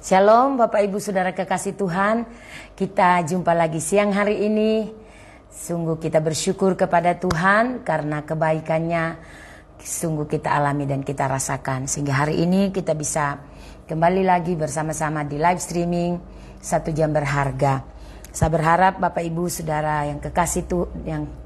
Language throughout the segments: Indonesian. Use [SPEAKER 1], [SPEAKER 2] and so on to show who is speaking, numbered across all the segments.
[SPEAKER 1] Shalom Bapak Ibu Saudara kekasih Tuhan. Kita jumpa lagi siang hari ini. Sungguh kita bersyukur kepada Tuhan karena kebaikannya sungguh kita alami dan kita rasakan. Sehingga hari ini kita bisa kembali lagi bersama-sama di live streaming 1 jam berharga. Saya berharap Bapak Ibu Saudara yang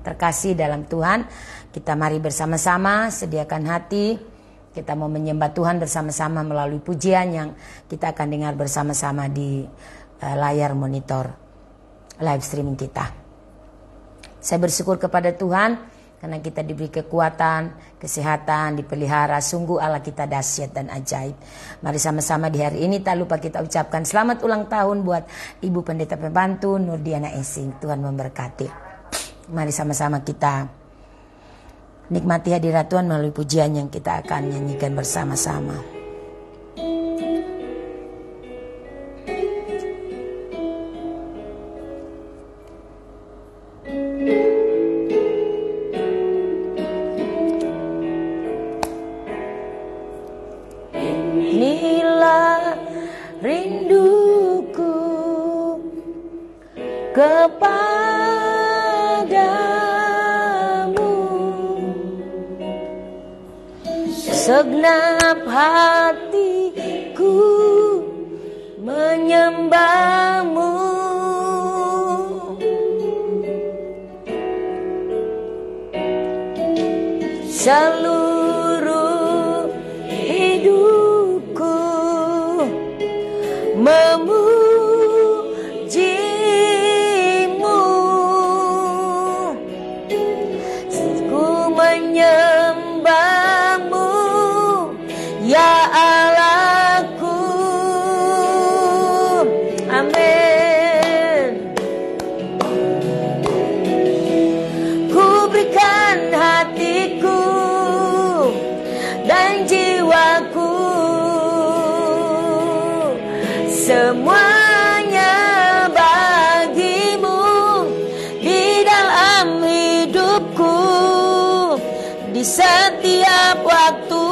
[SPEAKER 1] terkasih dalam Tuhan, kita mari bersama-sama sediakan hati. Kita mau menyembah Tuhan bersama-sama melalui pujian yang kita akan dengar bersama-sama di layar monitor live streaming kita. Saya bersyukur kepada Tuhan karena kita diberi kekuatan, kesehatan, dipelihara. Sungguh Allah kita dahsyat dan ajaib. Mari sama-sama di hari ini tak lupa kita ucapkan selamat ulang tahun buat Ibu Pendeta Pembantu Nurdiana Esing. Tuhan memberkati. Mari sama-sama kita nikmati hadirat Tuhan melalui pujian yang kita akan nyanyikan bersama-sama. Inilah rinduku segenap hatiku menyembahmu, seluruh hidupku memujimu, ku menyembahmu ya Allahku. Amin. Ku berikan hatiku dan jiwaku, semuanya bagimu di dalam hidupku, di setiap waktu.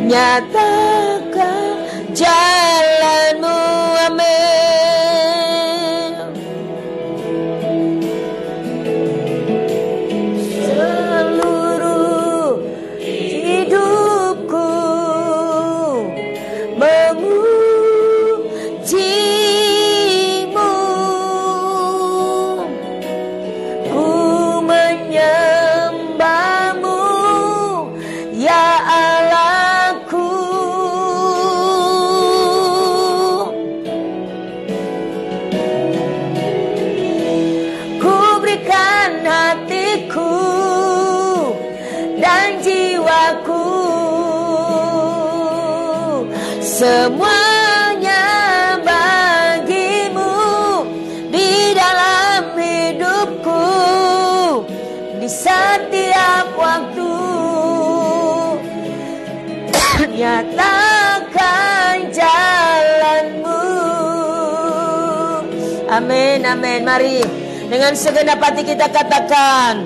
[SPEAKER 1] Nyatakan jalanmu, amin. Seluruh hidupku memujimu, ku menyembahmu ya Allah. Semuanya bagimu di dalam hidupku, di setiap waktu. Nyatakan jalanmu. Amin, amin. Mari dengan segenap hati kita katakan,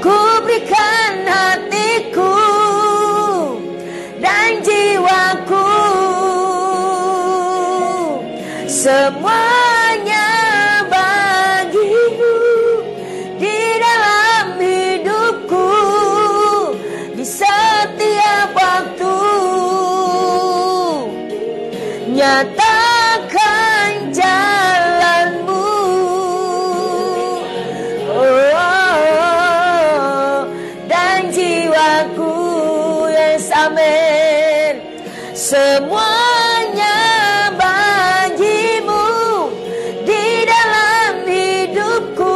[SPEAKER 1] ku berikan hatiku dan jiwaku, semuanya bagimu di dalam hidupku, di setiap waktu. Nyatakan jalanmu, dan jiwaku. Yes, amin. Semuanya bagimu di dalam hidupku,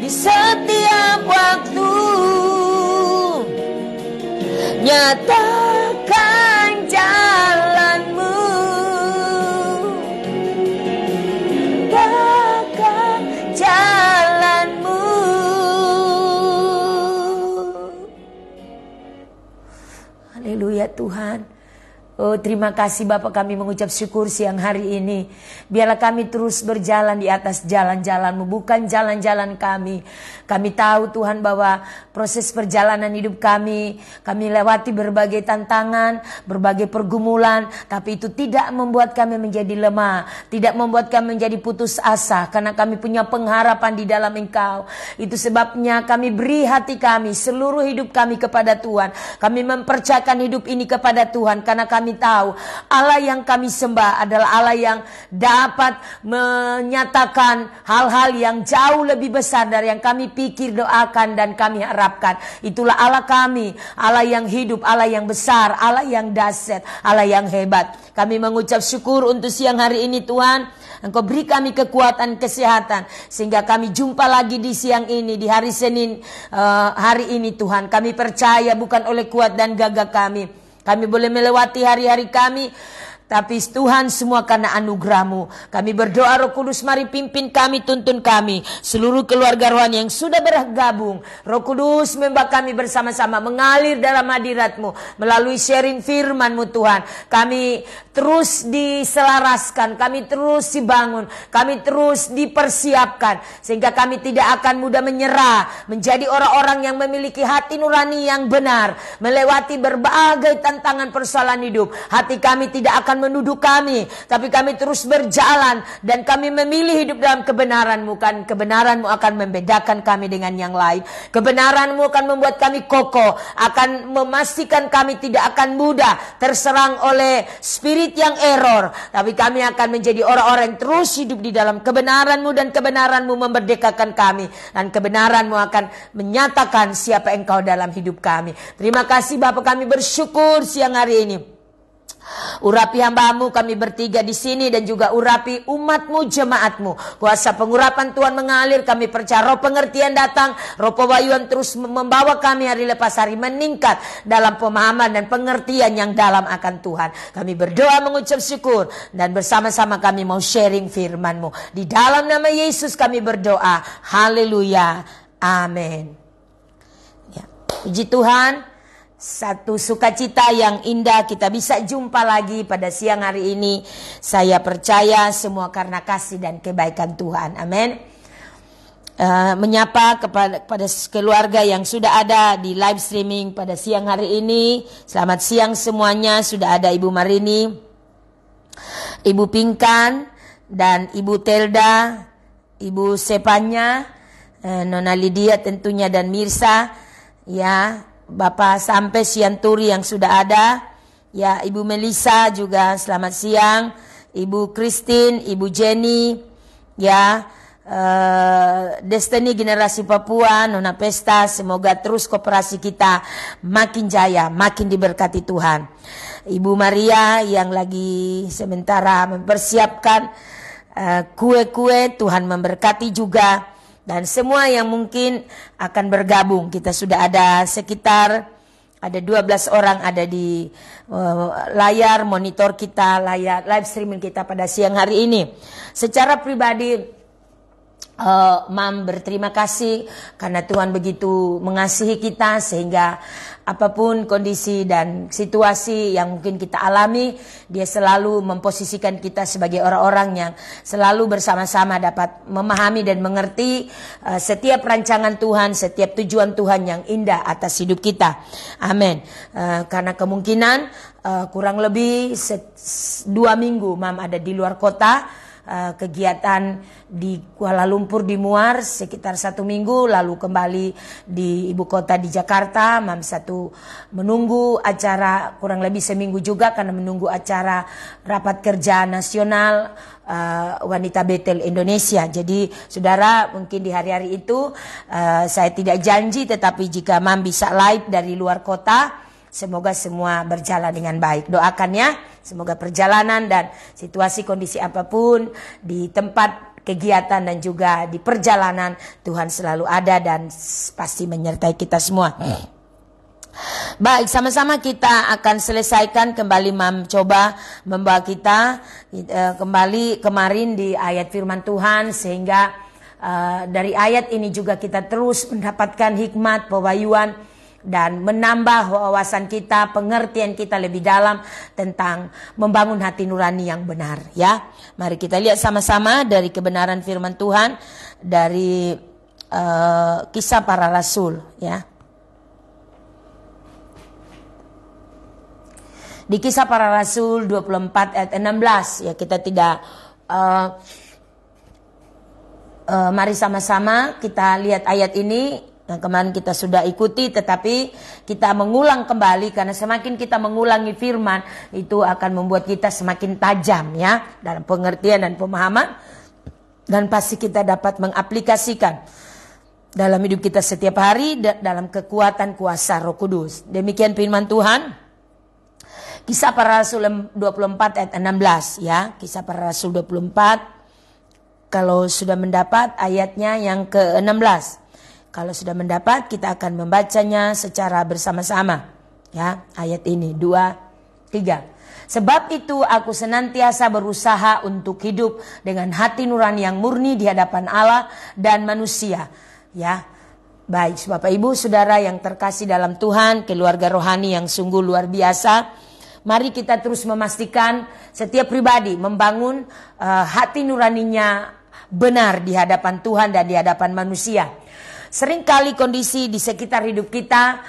[SPEAKER 1] di setiap waktu. Nyatakan jalanmu, nyatakan jalanmu. Haleluya Tuhan. Oh, terima kasih Bapak, kami mengucap syukur siang hari ini. Biarlah kami terus berjalan di atas jalan-jalan-Mu, bukan jalan-jalan kami. Kami tahu Tuhan bahwa proses perjalanan hidup kami lewati berbagai tantangan, berbagai pergumulan. Tapi itu tidak membuat kami menjadi lemah, tidak membuat kami menjadi putus asa. Karena kami punya pengharapan di dalam Engkau. Itu sebabnya kami beri hati kami, seluruh hidup kami kepada Tuhan. Kami mempercayakan hidup ini kepada Tuhan. Karena kami tahu Allah yang kami sembah adalah Allah yang dapat menyatakan hal-hal yang jauh lebih besar dari yang kami pikir, doakan, dan kami harapkan. Itulah Allah kami, Allah yang hidup, Allah yang besar, Allah yang dahsyat, Allah yang hebat. Kami mengucap syukur untuk siang hari ini Tuhan. Engkau beri kami kekuatan, kesehatan, sehingga kami jumpa lagi di siang ini, di hari Senin hari ini Tuhan. Kami percaya bukan oleh kuat dan gagah kami boleh melewati hari-hari kami, tapi Tuhan semua karena anugerah-Mu. Kami berdoa Roh Kudus, mari pimpin kami, tuntun kami, seluruh keluarga rohani yang sudah bergabung. Roh Kudus membawa kami bersama-sama mengalir dalam hadirat-Mu melalui sharing firman-Mu Tuhan. Kami terus diselaraskan, kami terus dibangun, kami terus dipersiapkan, sehingga kami tidak akan mudah menyerah, menjadi orang-orang yang memiliki hati nurani yang benar, melewati berbagai tantangan persoalan hidup. Hati kami tidak akan menuduh kami, tapi kami terus berjalan dan kami memilih hidup dalam kebenaran-Mu. Kan kebenaran-Mu akan membedakan kami dengan yang lain. Kebenaran-Mu akan membuat kami kokoh, akan memastikan kami tidak akan mudah terserang oleh spirit yang error, tapi kami akan menjadi orang-orang yang terus hidup di dalam kebenaran-Mu, dan kebenaran-Mu memerdekakan kami, dan kebenaran-Mu akan menyatakan siapa Engkau dalam hidup kami. Terima kasih Bapak, kami bersyukur siang hari ini. Urapi hamba-Mu kami bertiga di sini, dan juga urapi umat-Mu, jemaat-Mu. Kuasa pengurapan Tuhan mengalir, kami percaya roh pengertian datang, roh pewahyuan terus membawa kami hari lepas hari meningkat dalam pemahaman dan pengertian yang dalam akan Tuhan. Kami berdoa mengucap syukur, dan bersama-sama kami mau sharing firman-Mu. Di dalam nama Yesus kami berdoa. Haleluya. Amin. Ya. Puji Tuhan. Satu sukacita yang indah kita bisa jumpa lagi pada siang hari ini. Saya percaya semua karena kasih dan kebaikan Tuhan. Amin. Menyapa kepada keluarga yang sudah ada di live streaming pada siang hari ini. Selamat siang semuanya. Sudah ada Ibu Marini, Ibu Pinkan, dan Ibu Telda, Ibu Sepanya, Nona Lydia tentunya, dan Mirsa, ya, Bapak sampai Sianturi yang sudah ada, ya, Ibu Melisa juga selamat siang, Ibu Christine, Ibu Jenny, ya, Destiny Generasi Papua, Nona Pesta, semoga terus koperasi kita makin jaya, makin diberkati Tuhan. Ibu Maria yang lagi sementara mempersiapkan kue-kue, Tuhan memberkati juga. Dan semua yang mungkin akan bergabung, kita sudah ada sekitar ada 12 orang ada di layar monitor kita, layar live streaming kita pada siang hari ini. Secara pribadi, Mam berterima kasih karena Tuhan begitu mengasihi kita, sehingga apapun kondisi dan situasi yang mungkin kita alami, Dia selalu memposisikan kita sebagai orang-orang yang selalu bersama-sama dapat memahami dan mengerti setiap rancangan Tuhan, setiap tujuan Tuhan yang indah atas hidup kita. Amin. Karena kemungkinan kurang lebih 2 minggu Mam ada di luar kota, kegiatan di Kuala Lumpur, di Muar sekitar 1 minggu, lalu kembali di ibu kota di Jakarta. Mam satu menunggu acara kurang lebih seminggu juga, karena menunggu acara rapat kerja nasional wanita Betel Indonesia. Jadi saudara, mungkin di hari-hari itu saya tidak janji, tetapi jika Mam bisa live dari luar kota, semoga semua berjalan dengan baik. Doakan ya, semoga perjalanan dan situasi kondisi apapun di tempat kegiatan dan juga di perjalanan, Tuhan selalu ada dan pasti menyertai kita semua. Baik, sama-sama kita akan selesaikan kembali. Mam coba membawa kita kembali kemarin di ayat firman Tuhan, sehingga dari ayat ini juga kita terus mendapatkan hikmat, pewahyuan dan menambah wawasan kita, pengertian kita lebih dalam tentang membangun hati nurani yang benar, ya. Mari kita lihat sama-sama dari kebenaran firman Tuhan dari Kisah Para Rasul, ya. Di Kisah Para Rasul 24 ayat 16, ya, kita tidak mari sama-sama kita lihat ayat ini yang kemarin kita sudah ikuti, tetapi kita mengulang kembali karena semakin kita mengulangi firman itu akan membuat kita semakin tajam, ya, dalam pengertian dan pemahaman, dan pasti kita dapat mengaplikasikan dalam hidup kita setiap hari dalam kekuatan kuasa Roh Kudus. Demikian firman Tuhan. Kisah Para Rasul 24 ayat 16, ya. Kisah Para Rasul 24. Kalau sudah mendapat ayatnya yang ke-16. Kalau sudah mendapat, kita akan membacanya secara bersama-sama, ya. Ayat ini 2, 3. Sebab itu aku senantiasa berusaha untuk hidup dengan hati nurani yang murni di hadapan Allah dan manusia, ya. Baik, Bapak Ibu Saudara yang terkasih dalam Tuhan, keluarga rohani yang sungguh luar biasa. Mari kita terus memastikan setiap pribadi membangun hati nuraninya benar di hadapan Tuhan dan di hadapan manusia. Seringkali kondisi di sekitar hidup kita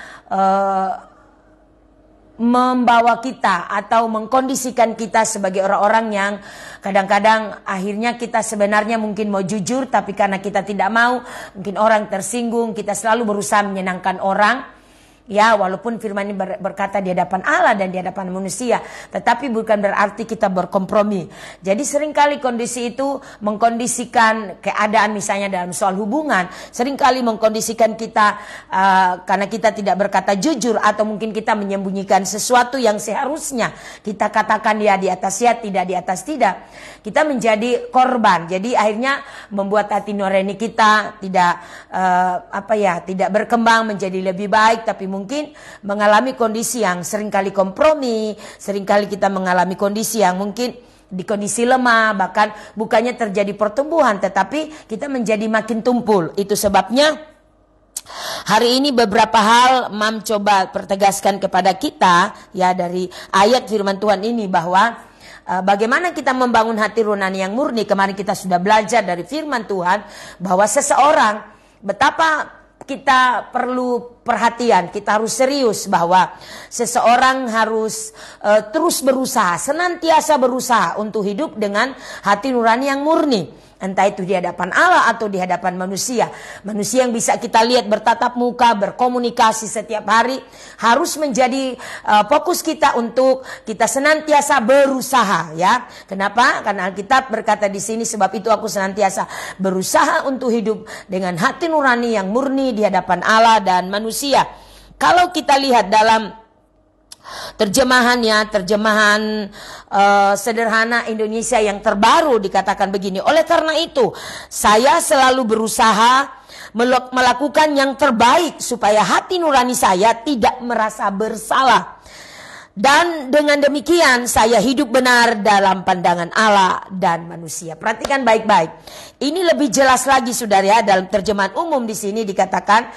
[SPEAKER 1] membawa kita atau mengkondisikan kita sebagai orang-orang yang kadang-kadang akhirnya kita sebenarnya mungkin mau jujur, tapi karena kita tidak mau, mungkin orang tersinggung, kita selalu berusaha menyenangkan orang. Ya, walaupun firman ini berkata di hadapan Allah dan di hadapan manusia, tetapi bukan berarti kita berkompromi. Jadi seringkali kondisi itu mengkondisikan keadaan, misalnya dalam soal hubungan, seringkali mengkondisikan kita karena kita tidak berkata jujur, atau mungkin kita menyembunyikan sesuatu yang seharusnya kita katakan ya di atas ya, tidak di atas tidak. Kita menjadi korban. Jadi akhirnya membuat hati nurani kita tidak tidak berkembang menjadi lebih baik, tapi mungkin mengalami kondisi yang seringkali kompromi, seringkali kita mengalami kondisi yang mungkin di kondisi lemah, bahkan bukannya terjadi pertumbuhan, tetapi kita menjadi makin tumpul. Itu sebabnya hari ini beberapa hal Mam coba pertegaskan kepada kita, ya, dari ayat firman Tuhan ini, bahwa bagaimana kita membangun hati nurani yang murni. Kemarin kita sudah belajar dari firman Tuhan bahwa seseorang, betapa kita perlu perhatian, kita harus serius bahwa seseorang harus terus berusaha, senantiasa berusaha untuk hidup dengan hati nurani yang murni. Entah itu di hadapan Allah atau di hadapan manusia. Manusia yang bisa kita lihat bertatap muka, berkomunikasi setiap hari, harus menjadi fokus kita untuk kita senantiasa berusaha, ya. Kenapa? Karena Alkitab berkata di sini, sebab itu aku senantiasa berusaha untuk hidup dengan hati nurani yang murni di hadapan Allah dan manusia. Kalau kita lihat dalam terjemahan sederhana Indonesia yang terbaru, dikatakan begini: oleh karena itu saya selalu berusaha melakukan yang terbaik supaya hati nurani saya tidak merasa bersalah, dan dengan demikian saya hidup benar dalam pandangan Allah dan manusia. Perhatikan baik-baik. Ini lebih jelas lagi, saudara, ya, dalam terjemahan umum. Di sini dikatakan,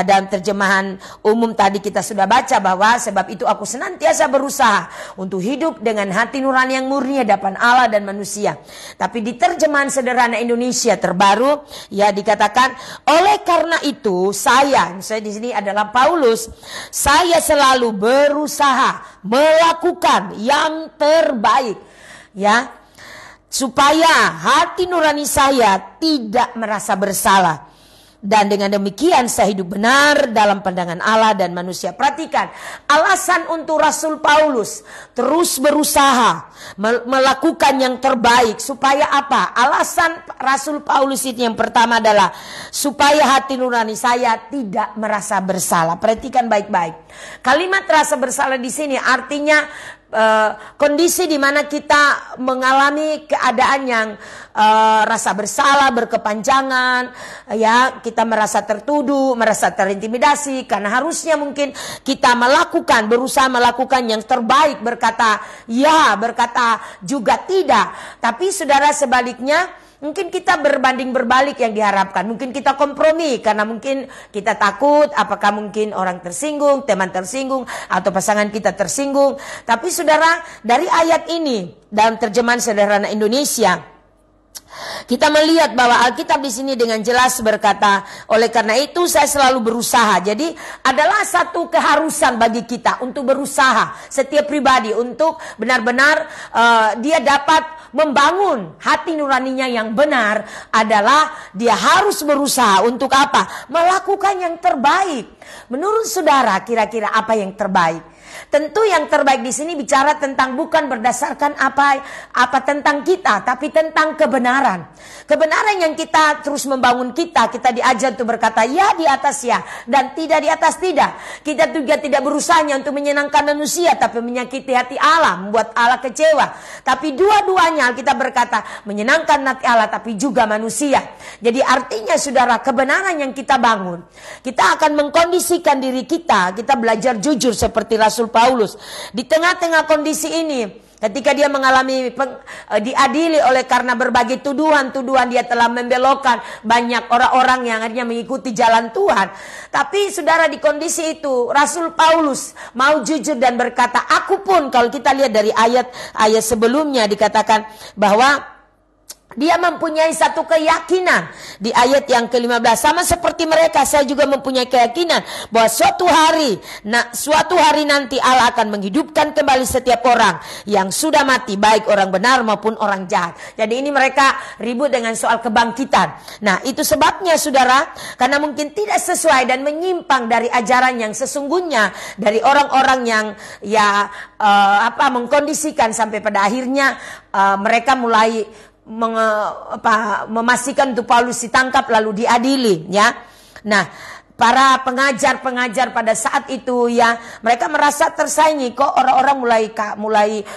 [SPEAKER 1] dalam terjemahan umum tadi kita sudah baca bahwa sebab itu aku senantiasa berusaha untuk hidup dengan hati nurani yang murni hadapan Allah dan manusia. Tapi di terjemahan sederhana Indonesia terbaru, ya, dikatakan oleh karena itu saya di sini adalah Paulus, saya selalu berusaha melakukan yang terbaik, ya, supaya hati nurani saya tidak merasa bersalah, dan dengan demikian saya hidup benar dalam pandangan Allah dan manusia. Perhatikan alasan untuk Rasul Paulus terus berusaha melakukan yang terbaik supaya apa? Alasan Rasul Paulus itu yang pertama adalah supaya hati nurani saya tidak merasa bersalah. Perhatikan baik-baik. Kalimat rasa bersalah di sini artinya kondisi di mana kita mengalami keadaan yang rasa bersalah berkepanjangan, ya, kita merasa tertuduh, merasa terintimidasi karena harusnya mungkin kita berusaha melakukan yang terbaik, berkata ya, berkata juga tidak. Tapi saudara, sebaliknya, Mungkin kita berbanding berbalik yang diharapkan. Mungkin kita kompromi karena mungkin kita takut apakah mungkin orang tersinggung, teman tersinggung, atau pasangan kita tersinggung. Tapi saudara, dari ayat ini dalam terjemahan sederhana Indonesia, kita melihat bahwa Alkitab di sini dengan jelas berkata, oleh karena itu saya selalu berusaha. Jadi adalah satu keharusan bagi kita untuk berusaha, setiap pribadi untuk benar-benar dia dapat membangun hati nuraninya yang benar. Adalah dia harus berusaha untuk apa? Melakukan yang terbaik. Menurut saudara, kira-kira apa yang terbaik? Tentu yang terbaik di sini bicara tentang bukan berdasarkan apa tentang kita, tapi tentang kebenaran. Kebenaran yang kita terus membangun kita diajar untuk berkata ya di atas ya dan tidak di atas tidak. Kita juga tidak berusahanya untuk menyenangkan manusia, tapi menyakiti hati Allah, membuat Allah kecewa. Tapi dua-duanya kita berkata menyenangkan hati Allah, tapi juga manusia. Jadi artinya saudara, kebenaran yang kita bangun, kita akan mengkondisikan diri kita belajar jujur seperti Rasul Paulus. Di tengah-tengah kondisi ini, ketika dia mengalami diadili oleh karena berbagai tuduhan dia telah membelokkan banyak orang-orang yang akhirnya mengikuti jalan Tuhan. Tapi saudara, di kondisi itu Rasul Paulus mau jujur dan berkata, aku pun, kalau kita lihat dari ayat sebelumnya dikatakan bahwa dia mempunyai satu keyakinan di ayat yang ke-15. Sama seperti mereka, saya juga mempunyai keyakinan bahwa suatu hari nanti Allah akan menghidupkan kembali setiap orang yang sudah mati, baik orang benar maupun orang jahat. Jadi ini mereka ribut dengan soal kebangkitan. Nah, itu sebabnya saudara, karena mungkin tidak sesuai dan menyimpang dari ajaran yang sesungguhnya dari orang-orang yang mengkondisikan sampai pada akhirnya mereka mulai memastikan untuk Paulus ditangkap lalu diadili, ya. Nah, para pengajar pada saat itu ya, mereka merasa tersaingi, kok orang-orang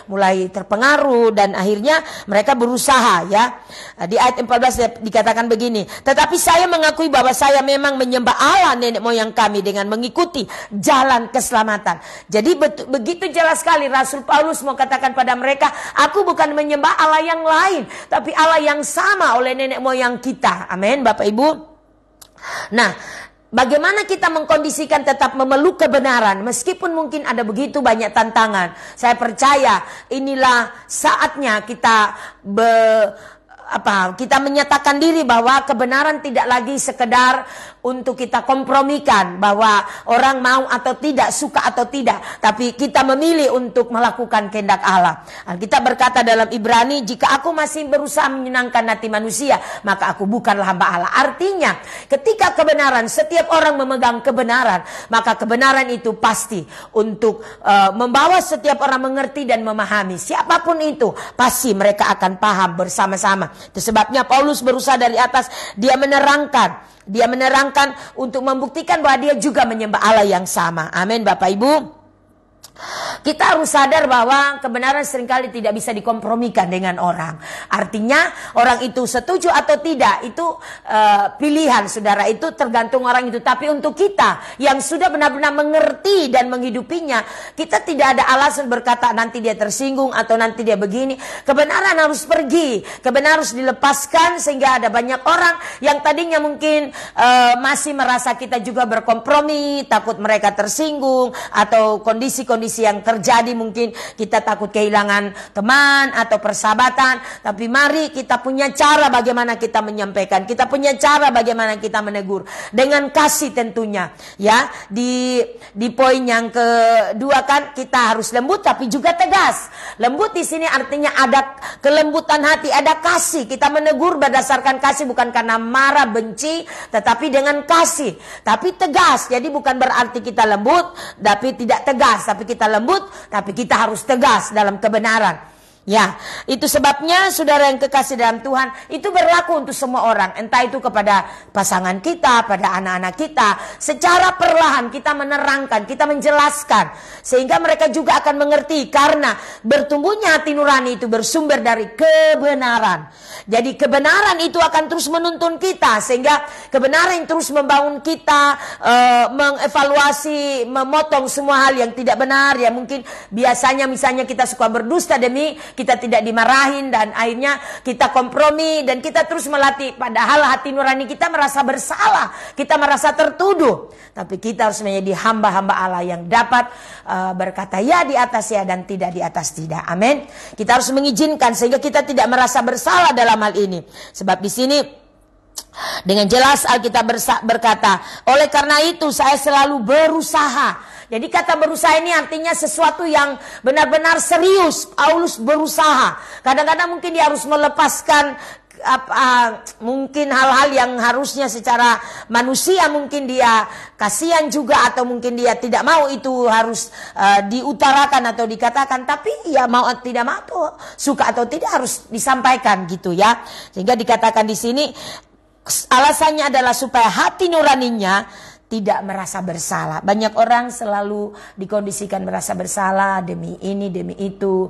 [SPEAKER 1] mulai terpengaruh, dan akhirnya mereka berusaha, ya. Di ayat 14 dikatakan begini, tetapi saya mengakui bahwa saya memang menyembah Allah nenek moyang kami dengan mengikuti jalan keselamatan. Jadi begitu jelas sekali Rasul Paulus mau katakan pada mereka, aku bukan menyembah Allah yang lain, tapi Allah yang sama oleh nenek moyang kita. Amin, Bapak Ibu. Nah, bagaimana kita mengkondisikan tetap memeluk kebenaran meskipun mungkin ada begitu banyak tantangan. Saya percaya inilah saatnya kita menyatakan diri bahwa kebenaran tidak lagi sekedar untuk kita kompromikan bahwa orang mau atau tidak, suka atau tidak, tapi kita memilih untuk melakukan kehendak Allah. Kita berkata dalam Ibrani, jika aku masih berusaha menyenangkan hati manusia, maka aku bukanlah hamba Allah. Artinya ketika kebenaran, setiap orang memegang kebenaran, maka kebenaran itu pasti untuk membawa setiap orang mengerti dan memahami. Siapapun itu pasti mereka akan paham bersama-sama. Itu sebabnya Paulus berusaha dari atas, dia menerangkan untuk membuktikan bahwa dia juga menyembah Allah yang sama. Amin, Bapak Ibu. Kita harus sadar bahwa kebenaran seringkali tidak bisa dikompromikan dengan orang. Artinya orang itu setuju atau tidak, itu pilihan saudara, itu tergantung orang itu. Tapi untuk kita yang sudah benar-benar mengerti dan menghidupinya, kita tidak ada alasan berkata nanti dia tersinggung atau nanti dia begini. Kebenaran harus pergi, kebenaran harus dilepaskan, sehingga ada banyak orang yang tadinya mungkin masih merasa kita juga berkompromi, takut mereka tersinggung, atau kondisi-kondisi yang terjadi, mungkin kita takut kehilangan teman atau persahabatan. Tapi mari kita punya cara bagaimana kita menyampaikan, kita punya cara bagaimana kita menegur dengan kasih tentunya, ya. Di poin yang kedua kan kita harus lembut tapi juga tegas. Lembut di sini artinya ada kelembutan hati, ada kasih. Kita menegur berdasarkan kasih, bukan karena marah, benci, tetapi dengan kasih. Tapi tegas. Jadi bukan berarti kita lembut tapi tidak tegas, tapi kita lembut tapi kita harus tegas dalam kebenaran. Ya, itu sebabnya saudara yang kekasih dalam Tuhan, itu berlaku untuk semua orang. Entah itu kepada pasangan kita, pada anak-anak kita. Secara perlahan kita menerangkan, kita menjelaskan, sehingga mereka juga akan mengerti. Karena bertumbuhnya hati nurani itu bersumber dari kebenaran. Jadi kebenaran itu akan terus menuntun kita, sehingga kebenaran yang terus membangun kita, mengevaluasi, memotong semua hal yang tidak benar. Ya mungkin biasanya misalnya kita suka berdusta demi kita tidak dimarahin, dan akhirnya kita kompromi dan kita terus melatih. Padahal hati nurani kita merasa bersalah, kita merasa tertuduh. Tapi kita harus menjadi hamba-hamba Allah yang dapat berkata ya di atas ya dan tidak di atas tidak. Amin. Kita harus mengizinkan sehingga kita tidak merasa bersalah dalam hal ini. Sebab di sini dengan jelas Alkitab berkata, oleh karena itu saya selalu berusaha. Jadi kata berusaha ini artinya sesuatu yang benar-benar serius. Paulus berusaha. Kadang-kadang mungkin dia harus melepaskan mungkin hal-hal yang harusnya secara manusia mungkin dia kasihan juga, atau mungkin dia tidak mau itu harus diutarakan atau dikatakan, tapi ya mau tidak mau, suka atau tidak harus disampaikan gitu ya. Sehingga dikatakan di sini alasannya adalah supaya hati nuraninya tidak merasa bersalah. Banyak orang selalu dikondisikan merasa bersalah demi ini, demi itu.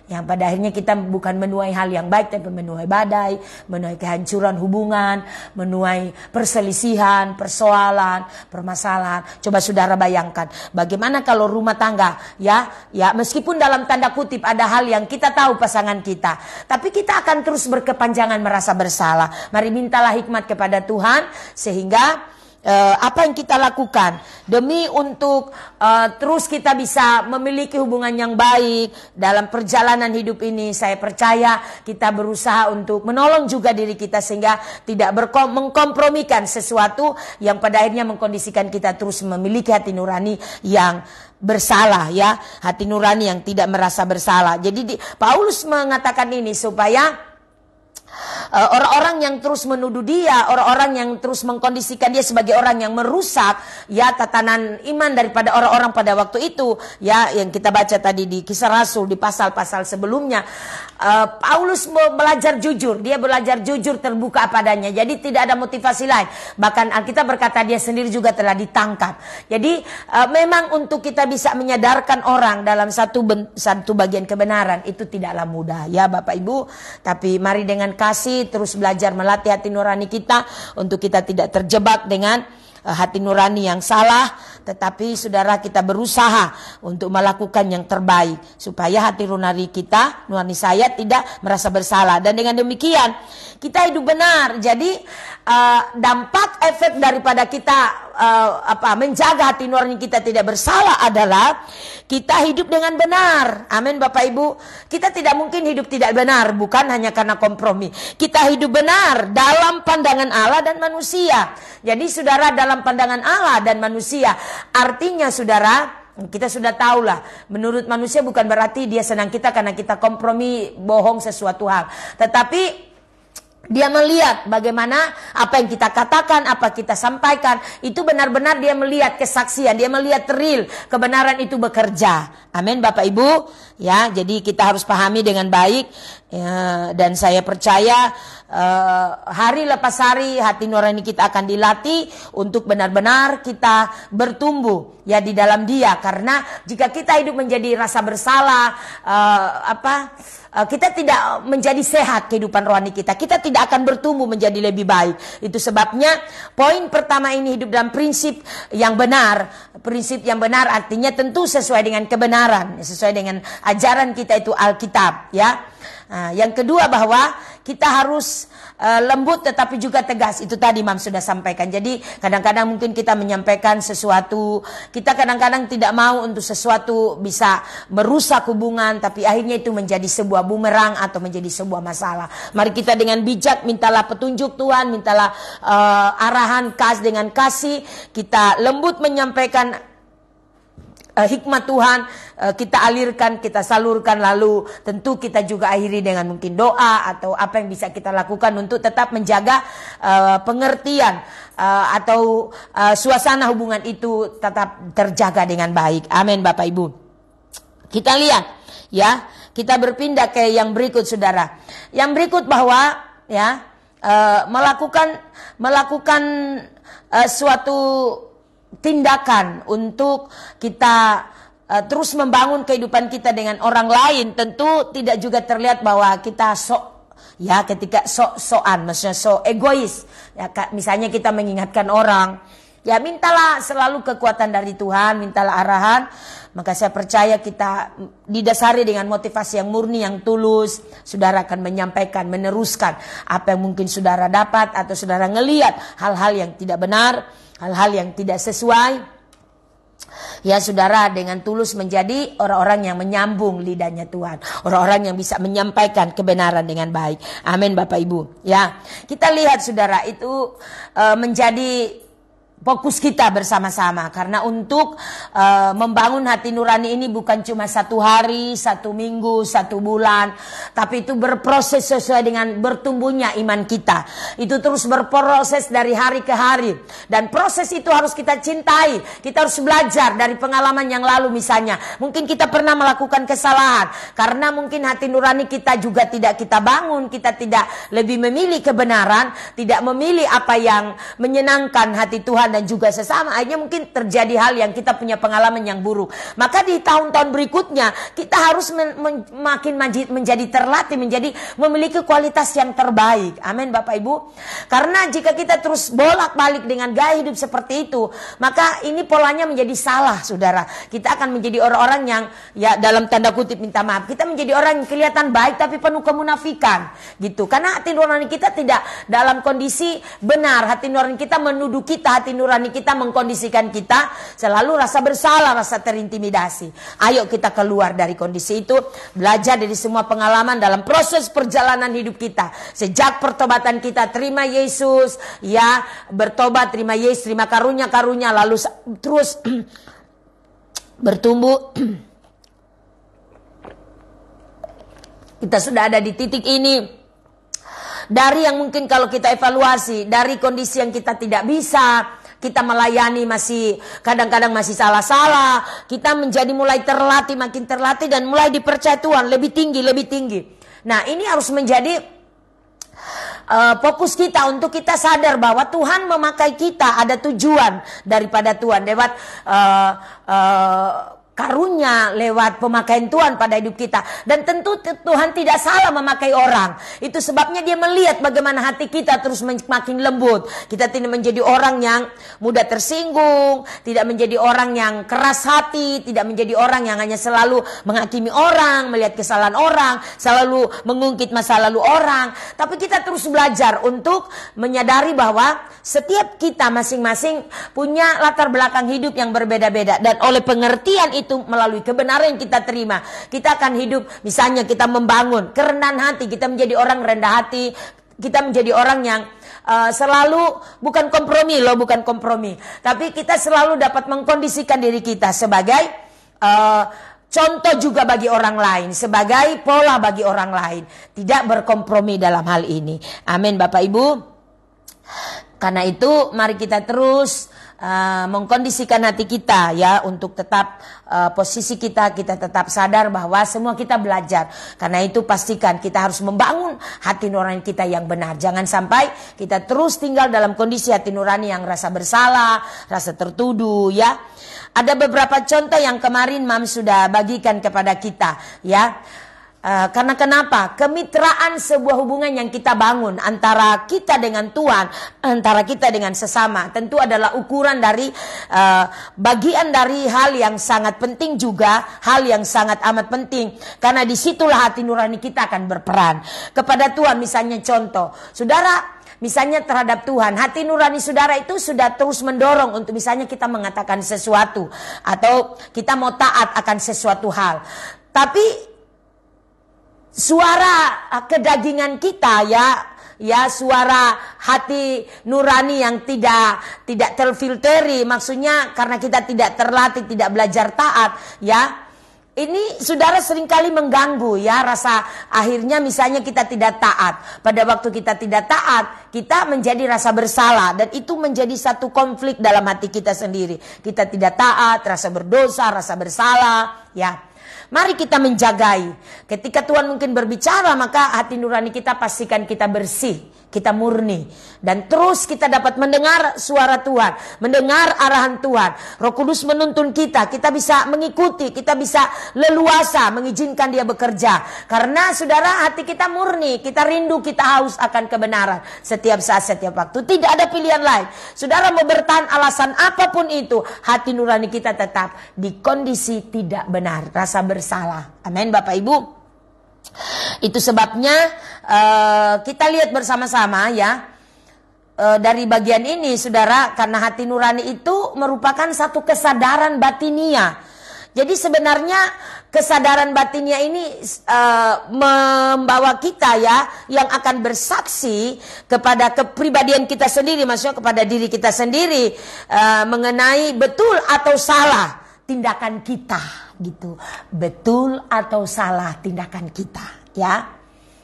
[SPEAKER 1] Yang pada akhirnya kita bukan menuai hal yang baik, tapi menuai badai, menuai kehancuran hubungan, menuai perselisihan, persoalan, permasalahan. Coba saudara bayangkan, bagaimana kalau rumah tangga, ya meskipun dalam tanda kutip ada hal yang kita tahu pasangan kita, tapi kita akan terus berkepanjangan merasa bersalah. Mari mintalah hikmat kepada Tuhan sehingga apa yang kita lakukan demi untuk terus kita bisa memiliki hubungan yang baik dalam perjalanan hidup ini. Saya percaya kita berusaha untuk menolong juga diri kita sehingga tidak mengkompromikan sesuatu yang pada akhirnya mengkondisikan kita terus memiliki hati nurani yang bersalah, ya, hati nurani yang tidak merasa bersalah. Jadi Paulus mengatakan ini supaya orang-orang yang terus menuduh dia, orang-orang yang terus mengkondisikan dia sebagai orang yang merusak ya tatanan iman daripada orang-orang pada waktu itu, ya, yang kita baca tadi di Kisah Rasul di pasal-pasal sebelumnya. Paulus belajar jujur, dia belajar jujur, terbuka padanya. Jadi tidak ada motivasi lain. Bahkan Alkitab berkata dia sendiri juga telah ditangkap. Jadi memang untuk kita bisa menyadarkan orang dalam satu bagian kebenaran itu tidaklah mudah, ya Bapak Ibu. Tapi mari dengan kasih terus belajar melatih hati nurani kita untuk kita tidak terjebak dengan hati nurani yang salah, tetapi saudara kita berusaha untuk melakukan yang terbaik supaya hati nurani kita, nurani saya tidak merasa bersalah, dan dengan demikian kita hidup benar. Jadi dampak efek daripada kita menjaga hati nurani kita tidak bersalah adalah kita hidup dengan benar. Amin Bapak Ibu. Kita tidak mungkin hidup tidak benar bukan hanya karena kompromi. Kita hidup benar dalam pandangan Allah dan manusia. Jadi saudara, dalam pandangan Allah dan manusia artinya saudara, kita sudah tahulah, menurut manusia bukan berarti dia senang kita karena kita kompromi bohong sesuatu hal, tetapi dia melihat bagaimana apa yang kita katakan, apa kita sampaikan, itu benar-benar dia melihat kesaksian, dia melihat real, kebenaran itu bekerja. Amin Bapak Ibu. Ya, jadi kita harus pahami dengan baik, ya, dan saya percaya hari lepas hari hati nurani kita akan dilatih untuk benar-benar kita bertumbuh ya di dalam Dia. Karena jika kita hidup menjadi rasa bersalah, kita tidak menjadi sehat kehidupan rohani kita. Kita tidak akan bertumbuh menjadi lebih baik. Itu sebabnya poin pertama ini hidup dalam prinsip yang benar. Prinsip yang benar artinya tentu sesuai dengan kebenaran, sesuai dengan ajaran kita itu Alkitab, ya. Yang kedua bahwa kita harus lembut tetapi juga tegas. Itu tadi Mam sudah sampaikan. Jadi kadang-kadang mungkin kita menyampaikan sesuatu, kita kadang-kadang tidak mau untuk sesuatu bisa merusak hubungan, tapi akhirnya itu menjadi sebuah bumerang atau menjadi sebuah masalah. Mari kita dengan bijak mintalah petunjuk Tuhan, mintalah arahan dengan kasih, kita lembut menyampaikan hikmat Tuhan, kita alirkan, kita salurkan, lalu tentu kita juga akhiri dengan mungkin doa atau apa yang bisa kita lakukan untuk tetap menjaga pengertian atau suasana hubungan itu tetap terjaga dengan baik. Amin Bapak Ibu. Kita lihat ya, kita berpindah ke yang berikut saudara. Yang berikut bahwa ya melakukan suatu tindakan untuk kita terus membangun kehidupan kita dengan orang lain, tentu tidak juga terlihat bahwa kita ketika sok-sokan, maksudnya egois. Ya, misalnya kita mengingatkan orang, Ya, mintalah selalu kekuatan dari Tuhan, mintalah arahan. Maka saya percaya kita didasari dengan motivasi yang murni, yang tulus, saudara akan menyampaikan, meneruskan apa yang mungkin saudara dapat atau saudara ngelihat hal-hal yang tidak benar, hal-hal yang tidak sesuai. Ya, saudara dengan tulus menjadi orang-orang yang menyambung lidahnya Tuhan, orang-orang yang bisa menyampaikan kebenaran dengan baik. Amin, Bapak Ibu. Ya, kita lihat saudara itu menjadi fokus kita bersama-sama, karena untuk membangun hati nurani ini bukan cuma 1 hari, 1 minggu, 1 bulan, tapi itu berproses sesuai dengan bertumbuhnya iman kita. Itu terus berproses dari hari ke hari, dan proses itu harus kita cintai. Kita harus belajar dari pengalaman yang lalu. Misalnya mungkin kita pernah melakukan kesalahan, karena mungkin hati nurani kita juga tidak kita bangun, kita tidak lebih memilih kebenaran, tidak memilih apa yang menyenangkan hati Tuhan dan juga sesama. Akhirnya mungkin terjadi hal yang kita punya pengalaman yang buruk. Maka di tahun-tahun berikutnya kita harus makin menjadi terlatih, menjadi memiliki kualitas yang terbaik. Amin, Bapak Ibu. Karena jika kita terus bolak-balik dengan gaya hidup seperti itu, maka ini polanya menjadi salah, saudara. Kita akan menjadi orang-orang yang, ya dalam tanda kutip minta maaf, kita menjadi orang yang kelihatan baik tapi penuh kemunafikan gitu. Karena hati nurani kita tidak dalam kondisi benar. Hati nurani kita menuduh kita, hati nurani kita mengkondisikan kita selalu rasa bersalah, rasa terintimidasi. Ayo kita keluar dari kondisi itu, belajar dari semua pengalaman dalam proses perjalanan hidup kita. Sejak pertobatan kita terima Yesus, ya bertobat, terima Yesus, terima karunia-karunia, lalu terus bertumbuh. Kita sudah ada di titik ini. Dari yang mungkin kalau kita evaluasi, dari kondisi yang kita tidak bisa, kita melayani masih kadang-kadang masih salah-salah, kita menjadi mulai terlatih, makin terlatih, dan mulai dipercaya Tuhan lebih tinggi, lebih tinggi. Nah, ini harus menjadi fokus kita untuk kita sadar bahwa Tuhan memakai kita, ada tujuan daripada Tuhan lewat karunia, lewat pemakaian Tuhan pada hidup kita. Dan tentu Tuhan tidak salah memakai orang. Itu sebabnya dia melihat bagaimana hati kita terus makin lembut. Kita tidak menjadi orang yang mudah tersinggung, tidak menjadi orang yang keras hati, tidak menjadi orang yang hanya selalu menghakimi orang, melihat kesalahan orang, selalu mengungkit masa lalu orang. Tapi kita terus belajar untuk menyadari bahwa setiap kita masing-masing punya latar belakang hidup yang berbeda-beda. Dan oleh pengertian itu, melalui kebenaran yang kita terima, kita akan hidup. Misalnya kita membangun kerendahan hati, kita menjadi orang rendah hati, kita menjadi orang yang selalu bukan kompromi loh, bukan kompromi, tapi kita selalu dapat mengkondisikan diri kita sebagai contoh juga bagi orang lain, sebagai pola bagi orang lain, tidak berkompromi dalam hal ini. Amin, Bapak Ibu. Karena itu mari kita terus mengkondisikan hati kita, ya, untuk tetap posisi kita tetap sadar bahwa semua kita belajar. Karena itu pastikan kita harus membangun hati nurani kita yang benar. Jangan sampai kita terus tinggal dalam kondisi hati nurani yang rasa bersalah, rasa tertuduh, ya. Ada beberapa contoh yang kemarin Mam sudah bagikan kepada kita, ya. Karena kenapa? Kemitraan sebuah hubungan yang kita bangun antara kita dengan Tuhan, antara kita dengan sesama, tentu adalah ukuran dari bagian dari hal yang sangat penting juga, hal yang sangat amat penting. Karena disitulah hati nurani kita akan berperan kepada Tuhan. Misalnya contoh, saudara, misalnya terhadap Tuhan, hati nurani saudara itu sudah terus mendorong untuk misalnya kita mengatakan sesuatu, atau kita mau taat akan sesuatu hal. Tapi suara kedagingan kita, ya suara hati nurani yang tidak terfilteri, maksudnya karena kita tidak terlatih, tidak belajar taat, ya. Ini saudara seringkali mengganggu, ya, rasa akhirnya misalnya kita tidak taat. Pada waktu kita tidak taat, kita menjadi rasa bersalah, dan itu menjadi satu konflik dalam hati kita sendiri. Kita tidak taat, rasa berdosa, rasa bersalah, ya. Mari kita menjagai. Ketika Tuhan mungkin berbicara, maka hati nurani kita pastikan kita bersih. kita murni. Dan terus kita dapat mendengar suara Tuhan, mendengar arahan Tuhan. Roh Kudus menuntun kita, kita bisa mengikuti, kita bisa leluasa mengizinkan dia bekerja. Karena saudara, hati kita murni, kita rindu, kita haus akan kebenaran setiap saat, setiap waktu. Tidak ada pilihan lain. Saudara mau bertahan alasan apapun itu, hati nurani kita tetap di kondisi tidak benar, rasa bersalah. Amin Bapak Ibu. Itu sebabnya kita lihat bersama-sama ya, dari bagian ini saudara, karena hati nurani itu merupakan satu kesadaran batinia. Jadi sebenarnya kesadaran batinia ini membawa kita ya, yang akan bersaksi kepada kepribadian kita sendiri, maksudnya kepada diri kita sendiri, mengenai betul atau salah tindakan kita gitu. Betul atau salah tindakan kita ya.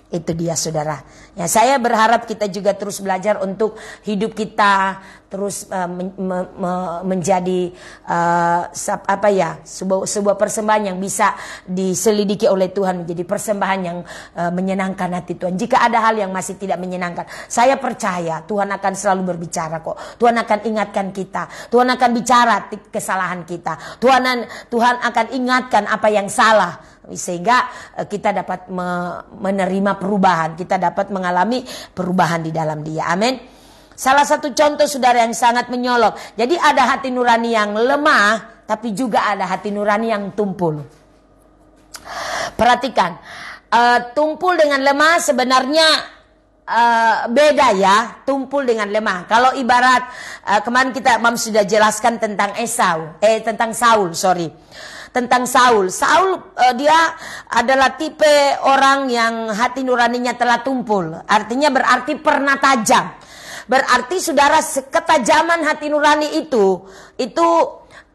[SPEAKER 1] Itu dia saudara. Ya, saya berharap kita juga terus belajar untuk hidup kita terus menjadi sebuah persembahan yang bisa diselidiki oleh Tuhan, menjadi persembahan yang menyenangkan hati Tuhan. Jika ada hal yang masih tidak menyenangkan, saya percaya Tuhan akan selalu berbicara kok. Tuhan akan ingatkan kita. Tuhan akan bicara kesalahan kita. Tuhan akan ingatkan apa yang salah, sehingga kita dapat menerima perubahan, kita dapat mengalami perubahan di dalam Dia. Amin. Salah satu contoh saudara yang sangat menyolok. Jadi ada hati nurani yang lemah, tapi juga ada hati nurani yang tumpul. Perhatikan, tumpul dengan lemah sebenarnya beda ya, tumpul dengan lemah. Kalau ibarat kemarin kita sudah jelaskan tentang tentang Saul. Dia adalah tipe orang yang hati nuraninya telah tumpul. Artinya berarti pernah tajam. Berarti saudara, ketajaman hati nurani itu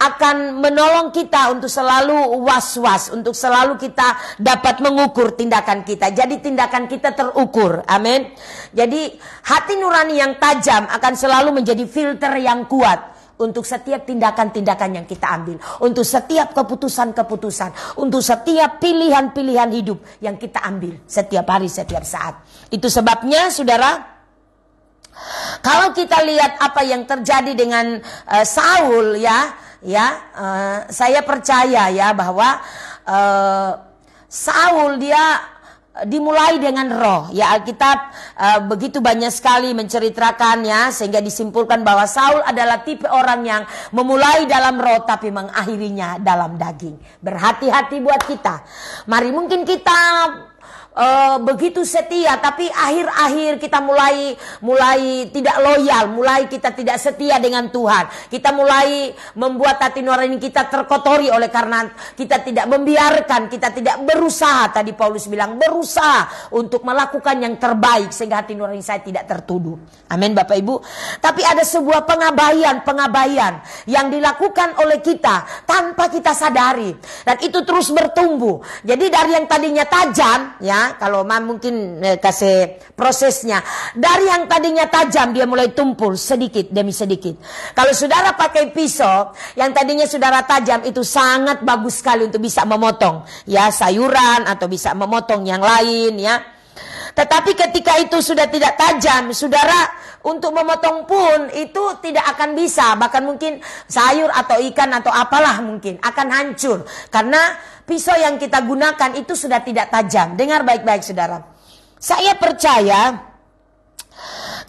[SPEAKER 1] akan menolong kita untuk selalu was-was, untuk selalu kita dapat mengukur tindakan kita. Jadi tindakan kita terukur. Amin. Jadi hati nurani yang tajam akan selalu menjadi filter yang kuat untuk setiap tindakan-tindakan yang kita ambil, untuk setiap keputusan-keputusan, untuk setiap pilihan-pilihan hidup yang kita ambil setiap hari, setiap saat. Itu sebabnya saudara, kalau kita lihat apa yang terjadi dengan Saul saya percaya ya bahwa Saul dia dimulai dengan roh. Ya, Alkitab begitu banyak sekali menceritakan ya, sehingga disimpulkan bahwa Saul adalah tipe orang yang memulai dalam roh tapi mengakhirinya dalam daging. Berhati-hati buat kita. Mari, mungkin kita begitu setia, tapi akhir-akhir kita mulai tidak loyal, mulai kita tidak setia dengan Tuhan. Kita mulai membuat hati nurani kita terkotori oleh karena kita tidak membiarkan, kita tidak berusaha. Tadi Paulus bilang berusaha untuk melakukan yang terbaik sehingga hati nurani saya tidak tertuduh. Amin Bapak Ibu. Tapi ada sebuah pengabaian yang dilakukan oleh kita tanpa kita sadari, dan itu terus bertumbuh. Jadi dari yang tadinya tajam ya, kalau mungkin kasih prosesnya, dari yang tadinya tajam dia mulai tumpul sedikit demi sedikit. Kalau saudara pakai pisau yang tadinya saudara tajam, itu sangat bagus sekali untuk bisa memotong ya sayuran atau bisa memotong yang lain ya. Tetapi ketika itu sudah tidak tajam, saudara, untuk memotong pun itu tidak akan bisa. Bahkan mungkin sayur atau ikan atau apalah mungkin akan hancur. Karena pisau yang kita gunakan itu sudah tidak tajam. Dengar baik-baik saudara. Saya percaya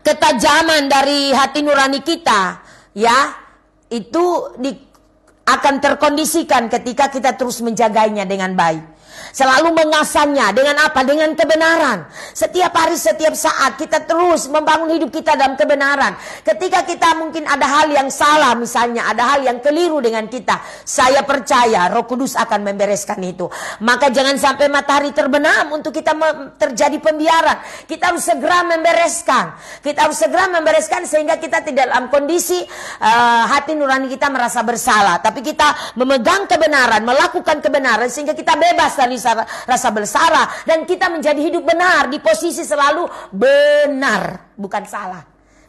[SPEAKER 1] ketajaman dari hati nurani kita ya, itu akan terkondisikan ketika kita terus menjaganya dengan baik. Selalu mengasahnya dengan apa? Dengan kebenaran. Setiap hari, setiap saat kita terus membangun hidup kita dalam kebenaran. Ketika kita mungkin ada hal yang salah, misalnya ada hal yang keliru dengan kita, saya percaya Roh Kudus akan membereskan itu. Maka jangan sampai matahari terbenam untuk kita terjadi pembiaran. Kita harus segera membereskan. Kita harus segera membereskan sehingga kita tidak dalam kondisi hati nurani kita merasa bersalah. Tapi kita memegang kebenaran, melakukan kebenaran sehingga kita bebas dari rasa bersalah, dan kita menjadi hidup benar, di posisi selalu benar, bukan salah.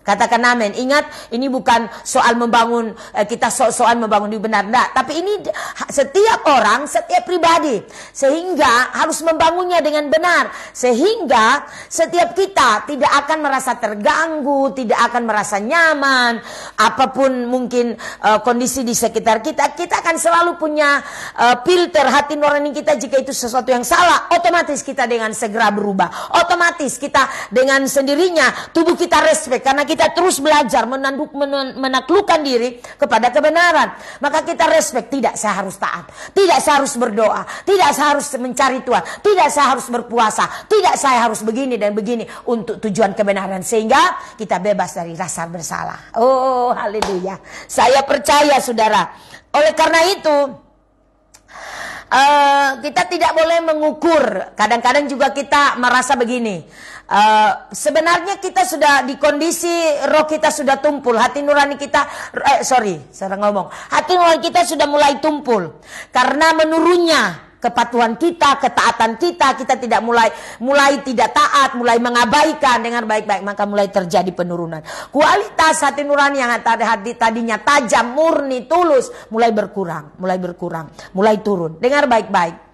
[SPEAKER 1] Katakan amin. Ingat, ini bukan soal membangun, kita soal membangun di benar. Enggak. Tapi ini setiap orang, setiap pribadi. Sehingga harus membangunnya dengan benar. Sehingga setiap kita tidak akan merasa terganggu, tidak akan merasa nyaman. Apapun mungkin kondisi di sekitar kita, kita akan selalu punya filter hati nurani kita. Jika itu sesuatu yang salah, otomatis kita dengan segera berubah. Otomatis kita dengan sendirinya, tubuh kita respect. Karena kita terus belajar menaklukkan diri kepada kebenaran. Maka kita respect, tidak saya harus taat, tidak saya harus berdoa, tidak saya harus mencari Tuhan, tidak saya harus berpuasa, tidak saya harus begini dan begini untuk tujuan kebenaran. Sehingga kita bebas dari rasa bersalah. Oh haleluya. Saya percaya saudara. Oleh karena itu kita tidak boleh mengukur. Kadang-kadang juga kita merasa begini. Sebenarnya kita sudah di kondisi roh kita sudah tumpul, hati nurani kita hati nurani kita sudah mulai tumpul karena menurunnya kepatuhan kita, ketaatan kita tidak mulai tidak taat, mulai mengabaikan dengan baik-baik, maka mulai terjadi penurunan. Kualitas hati nurani yang tadinya tajam, murni, tulus mulai berkurang, mulai turun. Dengar baik-baik.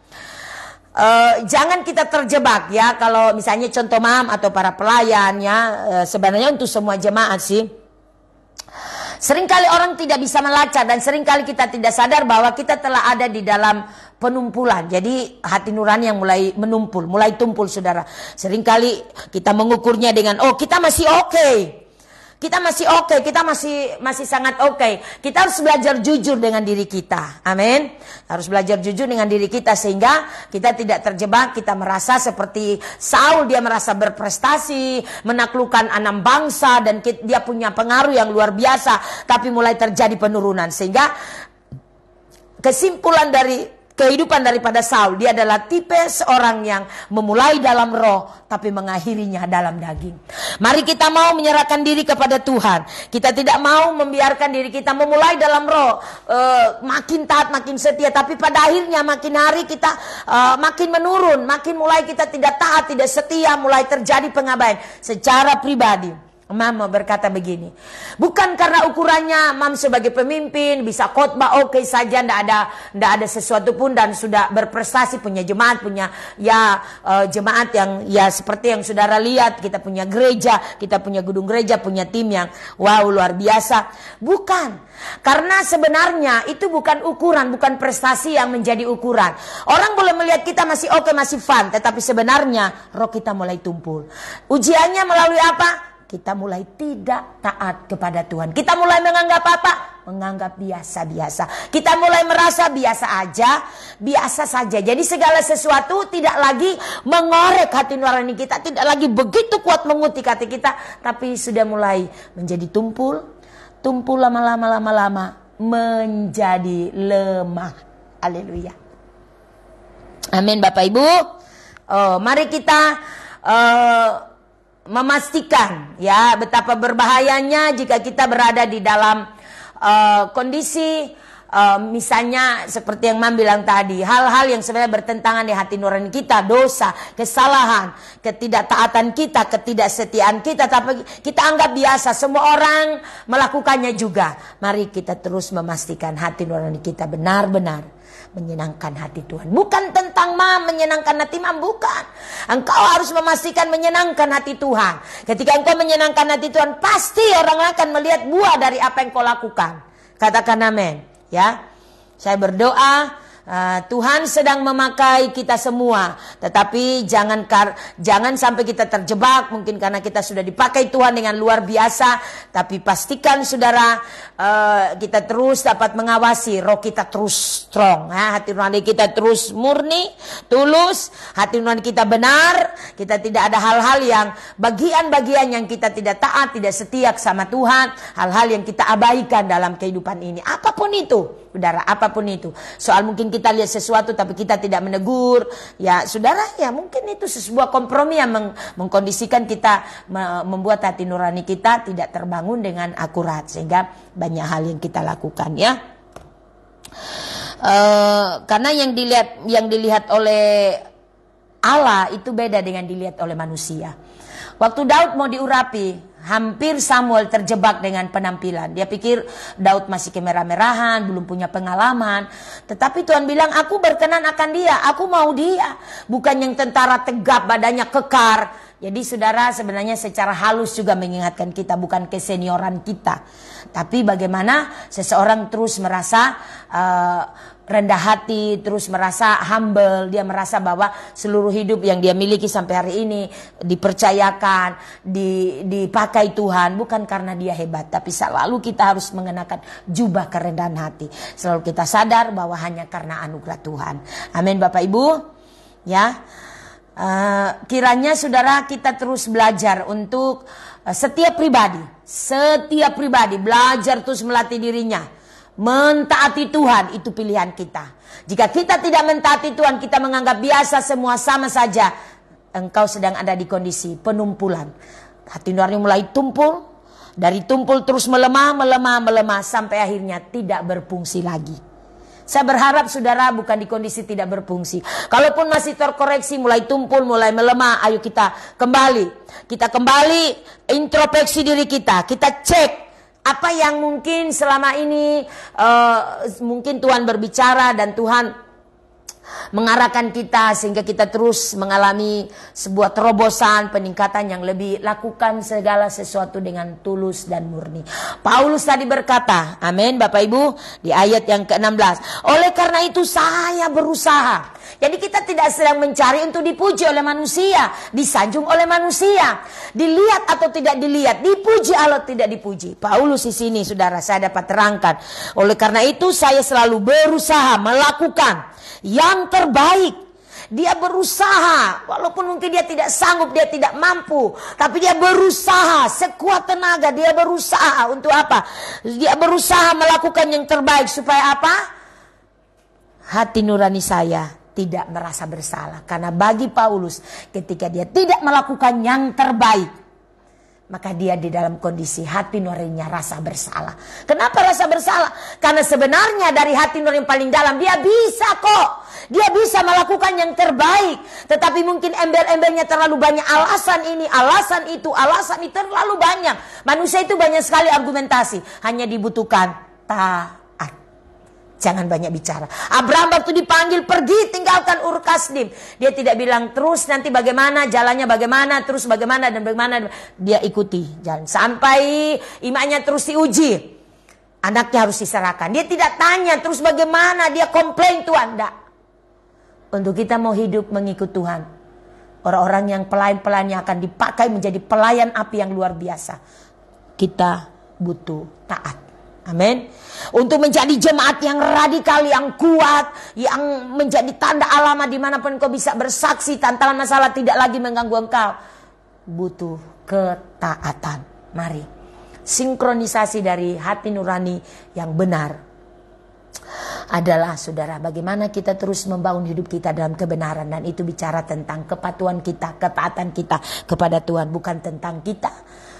[SPEAKER 1] Jangan kita terjebak ya, kalau misalnya contoh mam atau para pelayan ya, sebenarnya untuk semua jemaat sih. Seringkali orang tidak bisa melacak dan seringkali kita tidak sadar bahwa kita telah ada di dalam penumpulan. Jadi hati nurani yang mulai menumpul, mulai tumpul saudara. Seringkali kita mengukurnya dengan kita masih oke. Kita masih oke, kita masih sangat oke. Kita harus belajar jujur dengan diri kita. Amin. Harus belajar jujur dengan diri kita sehingga kita tidak terjebak. Kita merasa seperti Saul, dia merasa berprestasi, menaklukkan 6 bangsa dan dia punya pengaruh yang luar biasa. Tapi mulai terjadi penurunan sehingga kesimpulan dari kehidupan daripada Saul, dia adalah tipe seorang yang memulai dalam roh tapi mengakhirinya dalam daging. Mari kita mau menyerahkan diri kepada Tuhan. Kita tidak mau membiarkan diri kita memulai dalam roh makin taat, makin setia, tapi pada akhirnya makin hari kita makin menurun, makin mulai kita tidak taat, tidak setia, mulai terjadi pengabaian secara pribadi. Mam berkata begini, bukan karena ukurannya Mam sebagai pemimpin bisa khotbah oke saja, ndak ada sesuatu pun dan sudah berprestasi, punya jemaat, punya jemaat yang ya seperti yang saudara lihat, kita punya gereja, kita punya gedung gereja, punya tim yang wow luar biasa. Bukan, karena sebenarnya itu bukan ukuran, bukan prestasi yang menjadi ukuran. Orang boleh melihat kita masih oke, masih fun, tetapi sebenarnya roh kita mulai tumpul. Ujiannya melalui apa? Kita mulai tidak taat kepada Tuhan. Kita mulai menganggap apa? Menganggap biasa-biasa. Kita mulai merasa biasa saja. Jadi segala sesuatu tidak lagi mengorek hati nurani kita, tidak lagi begitu kuat mengutik hati kita, tapi sudah mulai menjadi tumpul lama-lama menjadi lemah. Haleluya. Amin Bapak Ibu. Mari kita memastikan ya betapa berbahayanya jika kita berada di dalam kondisi misalnya seperti yang Mam bilang tadi, hal-hal yang sebenarnya bertentangan di hati nurani kita, dosa, kesalahan, ketidaktaatan kita, ketidaksetiaan kita, tapi kita anggap biasa, semua orang melakukannya juga. Mari kita terus memastikan hati nurani kita benar-benar menyenangkan hati Tuhan. Bukan tentang menyenangkan hati bukan. Engkau harus memastikan menyenangkan hati Tuhan. Ketika engkau menyenangkan hati Tuhan, pasti orang akan melihat buah dari apa yang kau lakukan. Katakan amin. Ya, saya berdoa Tuhan sedang memakai kita semua, tetapi jangan sampai kita terjebak mungkin karena kita sudah dipakai Tuhan dengan luar biasa. Tapi pastikan saudara kita terus dapat mengawasi roh kita terus strong, hati nurani kita terus murni, tulus, hati nurani kita benar. Kita tidak ada hal-hal yang bagian-bagian yang kita tidak taat, tidak setia sama Tuhan, hal-hal yang kita abaikan dalam kehidupan ini. Apapun itu saudara, apapun itu. Soal mungkin kita lihat sesuatu tapi kita tidak menegur. Ya saudara, ya mungkin itu sebuah kompromi yang mengkondisikan kita, membuat hati nurani kita tidak terbangun dengan akurat. Sehingga banyak hal yang kita lakukan ya. Karena yang dilihat oleh Allah itu beda dengan dilihat oleh manusia. Waktu Daud mau diurapi, Hampir Samuel terjebak dengan penampilan. Dia pikir Daud masih kemerah-merahan, belum punya pengalaman. Tetapi Tuhan bilang, aku berkenan akan dia, aku mau dia. Bukan yang tentara tegap, badannya kekar. Jadi saudara, sebenarnya secara halus juga mengingatkan kita, bukan kesenioran kita. Tapi bagaimana seseorang terus merasa rendah hati, terus merasa humble. Dia merasa bahwa seluruh hidup yang dia miliki sampai hari ini dipercayakan, dipakai Tuhan. Bukan karena dia hebat, tapi selalu kita harus mengenakan jubah kerendahan hati. Selalu kita sadar bahwa hanya karena anugerah Tuhan. Amin Bapak Ibu. Ya, kiranya saudara kita terus belajar untuk setiap pribadi belajar terus melatih dirinya. Mentaati Tuhan itu pilihan kita. Jika kita tidak mentaati Tuhan, kita menganggap biasa semua sama saja, engkau sedang ada di kondisi penumpulan. Hati nurani mulai tumpul, dari tumpul terus melemah sampai akhirnya tidak berfungsi lagi. Saya berharap saudara bukan di kondisi tidak berfungsi. Kalaupun masih terkoreksi, mulai tumpul, mulai melemah, ayo kita kembali introspeksi diri kita cek apa yang mungkin selama ini mungkin Tuhan berbicara dan Tuhan mengarahkan kita sehingga kita terus mengalami sebuah terobosan, peningkatan yang lebih. Lakukan segala sesuatu dengan tulus dan murni. Paulus tadi berkata, amin Bapak Ibu, di ayat yang ke-16. Oleh karena itu saya berusaha. Jadi kita tidak sedang mencari untuk dipuji oleh manusia, disanjung oleh manusia, dilihat atau tidak dilihat, dipuji atau tidak dipuji. Paulus di sini saudara saya dapat terangkan. Oleh karena itu saya selalu berusaha melakukan yang terbaik. Dia berusaha, walaupun mungkin dia tidak sanggup, dia tidak mampu, tapi dia berusaha sekuat tenaga. Dia berusaha untuk apa? Dia berusaha melakukan yang terbaik supaya apa? Hati nurani saya tidak merasa bersalah. Karena bagi Paulus, ketika dia tidak melakukan yang terbaik, maka dia di dalam kondisi hati nuraninya rasa bersalah. Kenapa rasa bersalah? Karena sebenarnya dari hati nurani yang paling dalam dia bisa kok. Dia bisa melakukan yang terbaik. Tetapi mungkin embel-embelnya terlalu banyak. Alasan ini, alasan itu terlalu banyak. Manusia itu banyak sekali argumentasi. Hanya dibutuhkan taat. Jangan banyak bicara. Abraham waktu dipanggil pergi tinggalkan Ur Kasdim. Dia tidak bilang terus nanti bagaimana, jalannya bagaimana, terus bagaimana dan bagaimana. Dia ikuti jalan. Sampai imannya terus diuji. Anaknya harus diserahkan. Dia tidak tanya terus bagaimana, dia komplain Tuhan. Tidak. Untuk kita mau hidup mengikut Tuhan. Orang-orang yang pelayan-pelayan yang akan dipakai menjadi pelayan api yang luar biasa. Kita butuh taat. Amin. Untuk menjadi jemaat yang radikal, yang kuat, yang menjadi tanda alamat dimanapun kau bisa bersaksi, tantangan masalah tidak lagi mengganggu engkau. Butuh ketaatan. Mari. Sinkronisasi dari hati nurani yang benar adalah saudara bagaimana kita terus membangun hidup kita dalam kebenaran. Dan itu bicara tentang kepatuhan kita, ketaatan kita kepada Tuhan. Bukan tentang kita,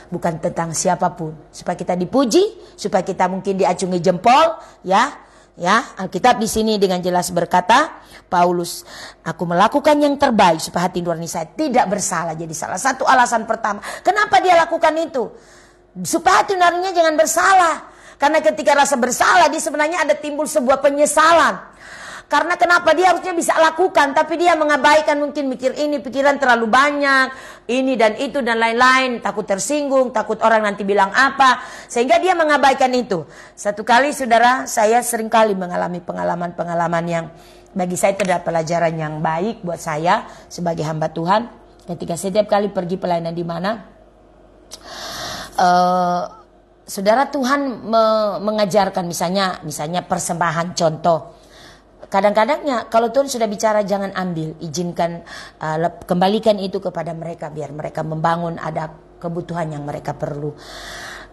[SPEAKER 1] bukan tentang siapapun. Supaya kita dipuji, supaya kita mungkin diacungi jempol, ya. Alkitab di sini dengan jelas berkata, Paulus, aku melakukan yang terbaik supaya hati nurani saya tidak bersalah. Jadi salah satu alasan pertama, kenapa dia lakukan itu? Supaya hati nuraninya jangan bersalah. Karena ketika rasa bersalah, dia sebenarnya ada timbul sebuah penyesalan. Karena kenapa dia harusnya bisa lakukan, tapi dia mengabaikan, mungkin mikir ini, pikiran terlalu banyak, ini dan itu dan lain-lain, takut tersinggung, takut orang nanti bilang apa, sehingga dia mengabaikan itu. Satu kali saudara, saya seringkali mengalami pengalaman-pengalaman yang bagi saya itu adalah pelajaran yang baik buat saya sebagai hamba Tuhan. Ketika setiap kali pergi pelayanan di mana, saudara, Tuhan mengajarkan misalnya persembahan contoh. Kadang-kadangnya kalau Tuhan sudah bicara jangan ambil, izinkan, kembalikan itu kepada mereka biar mereka membangun, ada kebutuhan yang mereka perlu.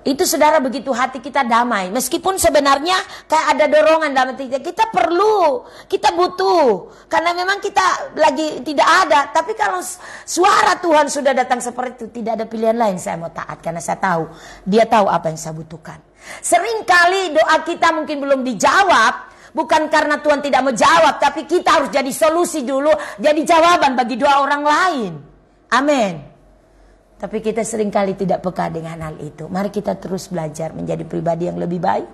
[SPEAKER 1] Itu saudara begitu hati kita damai. Meskipun sebenarnya kayak ada dorongan dalam hati kita perlu, kita butuh. Karena memang kita lagi tidak ada. Tapi kalau suara Tuhan sudah datang seperti itu, tidak ada pilihan lain, saya mau taat. Karena saya tahu, dia tahu apa yang saya butuhkan. Seringkali doa kita mungkin belum dijawab. Bukan karena Tuhan tidak mau jawab, tapi kita harus jadi solusi dulu, jadi jawaban bagi doa orang lain. Amin. Tapi kita seringkali tidak peka dengan hal itu. Mari kita terus belajar menjadi pribadi yang lebih baik,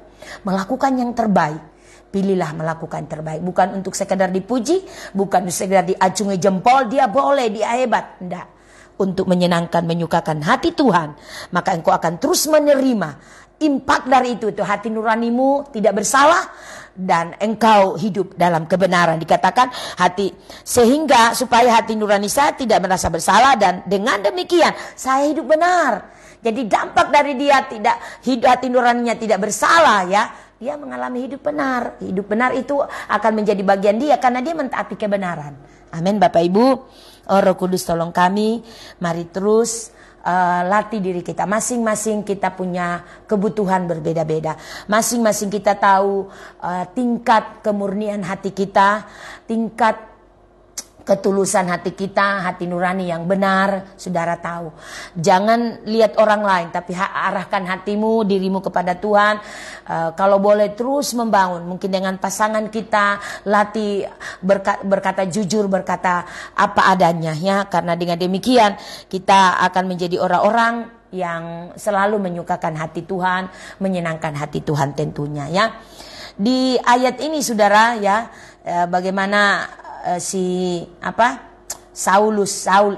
[SPEAKER 1] melakukan yang terbaik. Pilihlah melakukan terbaik, bukan untuk sekedar dipuji, bukan sekedar diacungi jempol, dia boleh, dia hebat. Tidak. Untuk menyenangkan, menyukakan hati Tuhan, maka engkau akan terus menerima impak dari itu hati nuranimu tidak bersalah dan engkau hidup dalam kebenaran. Dikatakan sehingga supaya hati nurani saya tidak merasa bersalah dan dengan demikian saya hidup benar. Jadi dampak dari dia tidak hidup, hati nuraninya tidak bersalah, ya, dia mengalami hidup benar. Hidup benar itu akan menjadi bagian dia karena dia mentaati kebenaran. Amin Bapak Ibu. Oh, Roh Kudus tolong kami, mari terus latih diri kita. Masing-masing kita punya kebutuhan berbeda-beda. Masing-masing kita tahu tingkat kemurnian hati kita, tingkat ketulusan hati kita, hati nurani yang benar, saudara tahu. Jangan lihat orang lain, tapi arahkan hatimu, dirimu kepada Tuhan. Kalau boleh terus membangun, mungkin dengan pasangan kita, latih berkata jujur, berkata apa adanya, ya. Karena dengan demikian kita akan menjadi orang-orang yang selalu menyukakan hati Tuhan, menyenangkan hati Tuhan tentunya, ya. Di ayat ini, saudara, ya, bagaimana Saul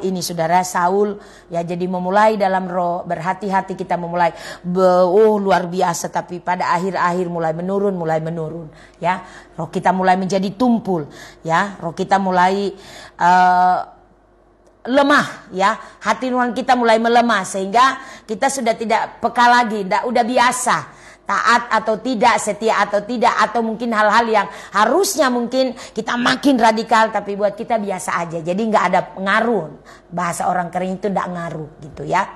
[SPEAKER 1] ini, saudara, Saul, ya, jadi memulai dalam roh, berhati-hati kita memulai luar biasa, tapi pada akhir-akhir mulai menurun, ya. Roh kita mulai menjadi tumpul, ya. Roh kita mulai lemah, ya. Hati nurani kita mulai melemah sehingga kita sudah tidak peka lagi, udah biasa. Taat atau tidak, setia atau tidak, atau mungkin hal-hal yang harusnya mungkin kita makin radikal, tapi buat kita biasa aja. Jadi nggak ada pengaruh. Bahasa orang kering itu nggak ngaruh, gitu, ya.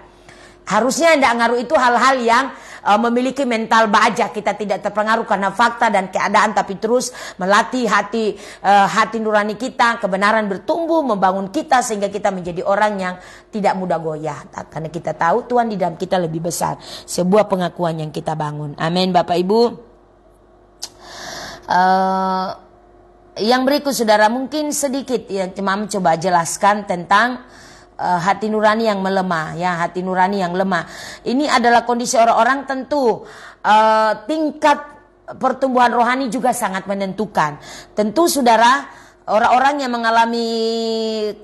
[SPEAKER 1] Harusnya nggak ngaruh itu hal-hal yang memiliki mental baja. Kita tidak terpengaruh karena fakta dan keadaan, tapi terus melatih hati nurani kita, kebenaran bertumbuh, membangun kita sehingga kita menjadi orang yang tidak mudah goyah. Karena kita tahu Tuhan di dalam kita lebih besar. Sebuah pengakuan yang kita bangun. Amin Bapak Ibu. Yang berikut, saudara, mungkin sedikit ya, cuma coba jelaskan tentang hati nurani yang melemah, ya, hati nurani yang lemah. Ini adalah kondisi orang-orang tentu tingkat pertumbuhan rohani juga sangat menentukan. Tentu, saudara, orang-orang yang mengalami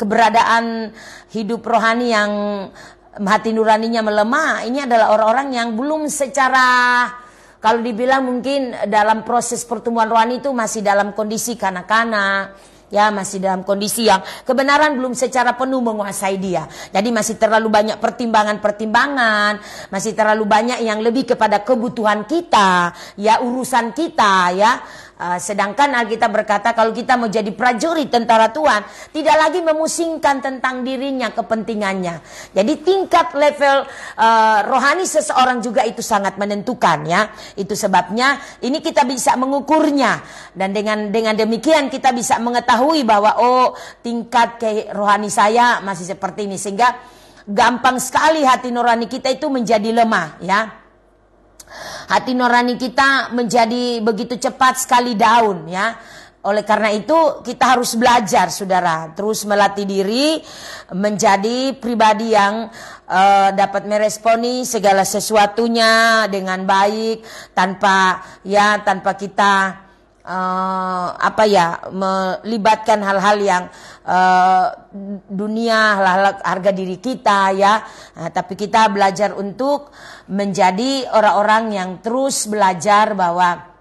[SPEAKER 1] keberadaan hidup rohani yang hati nuraninya melemah, ini adalah orang-orang yang belum secara, kalau dibilang mungkin dalam proses pertumbuhan rohani itu masih dalam kondisi kanak-kanak, ya, masih dalam kondisi yang kebenaran belum secara penuh menguasai dia. Jadi masih terlalu banyak pertimbangan-pertimbangan, masih terlalu banyak yang lebih kepada kebutuhan kita, ya, urusan kita, ya. Sedangkan Alkitab berkata kalau kita mau jadi prajurit tentara Tuhan, tidak lagi memusingkan tentang dirinya, kepentingannya. Jadi tingkat level rohani seseorang juga itu sangat menentukan, ya. Itu sebabnya ini kita bisa mengukurnya, dan dengan demikian kita bisa mengetahui bahwa tingkat rohani saya masih seperti ini, sehingga gampang sekali hati nurani kita itu menjadi lemah, ya. Hati nurani kita menjadi begitu cepat sekali down, ya. Oleh karena itu kita harus belajar, saudara, terus melatih diri menjadi pribadi yang dapat meresponi segala sesuatunya dengan baik, tanpa kita melibatkan hal-hal yang dunia, hal-hal harga diri kita, ya. Tapi kita belajar untuk menjadi orang-orang yang terus belajar bahwa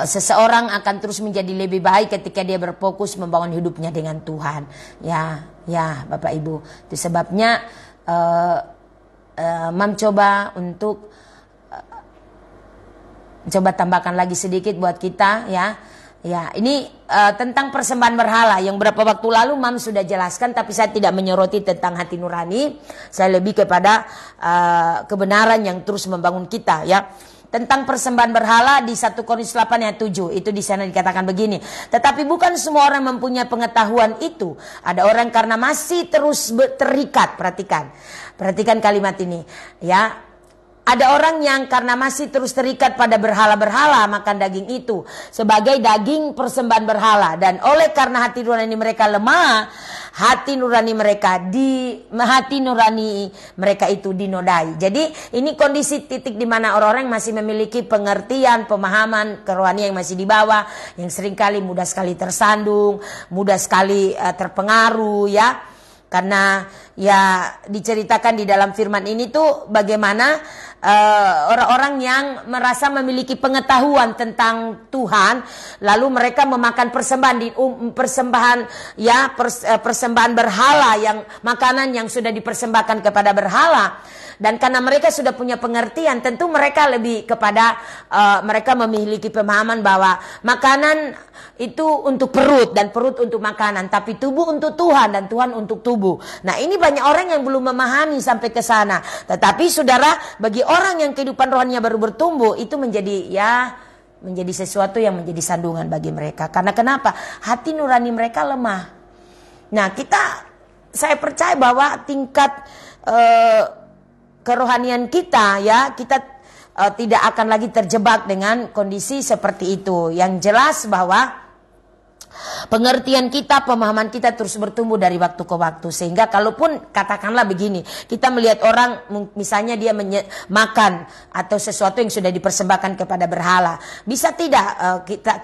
[SPEAKER 1] seseorang akan terus menjadi lebih baik ketika dia berfokus membangun hidupnya dengan Tuhan, ya Bapak Ibu. Itu sebabnya mencoba untuk coba tambahkan lagi sedikit buat kita, ya. Ya, ini tentang persembahan berhala yang beberapa waktu lalu Mam sudah jelaskan, tapi saya tidak menyoroti tentang hati nurani. Saya lebih kepada kebenaran yang terus membangun kita, ya. Tentang persembahan berhala di 1 Korintus 8 ayat 7, itu di sana dikatakan begini. Tetapi bukan semua orang mempunyai pengetahuan itu. Ada orang karena masih terus terikat, perhatikan kalimat ini, ya. Ada orang yang karena masih terus terikat pada berhala-berhala, makan daging itu sebagai daging persembahan berhala. Dan oleh karena hati nurani mereka lemah, hati nurani mereka itu dinodai. Jadi ini kondisi titik di mana orang-orang masih memiliki pengertian, pemahaman kerohanian yang masih di bawah, yang seringkali mudah sekali tersandung, mudah sekali terpengaruh ya. Karena ya diceritakan di dalam firman ini tuh bagaimana orang-orang yang merasa memiliki pengetahuan tentang Tuhan, lalu mereka memakan persembahan berhala, yang makanan yang sudah dipersembahkan kepada berhala. Dan karena mereka sudah punya pengertian, tentu mereka lebih kepada mereka memiliki pemahaman bahwa makanan itu untuk perut dan perut untuk makanan, tapi tubuh untuk Tuhan dan Tuhan untuk tubuh. Nah, ini banyak orang yang belum memahami sampai ke sana. Tetapi saudara, bagi orang yang kehidupan rohaninya baru bertumbuh, itu menjadi sesuatu yang menjadi sandungan bagi mereka. Karena kenapa? Hati nurani mereka lemah. Nah, saya percaya bahwa tingkat kerohanian kita tidak akan lagi terjebak dengan kondisi seperti itu. Yang jelas bahwa pengertian kita, pemahaman kita terus bertumbuh dari waktu ke waktu. Sehingga kalaupun katakanlah begini, kita melihat orang misalnya dia makan atau sesuatu yang sudah dipersembahkan kepada berhala, bisa tidak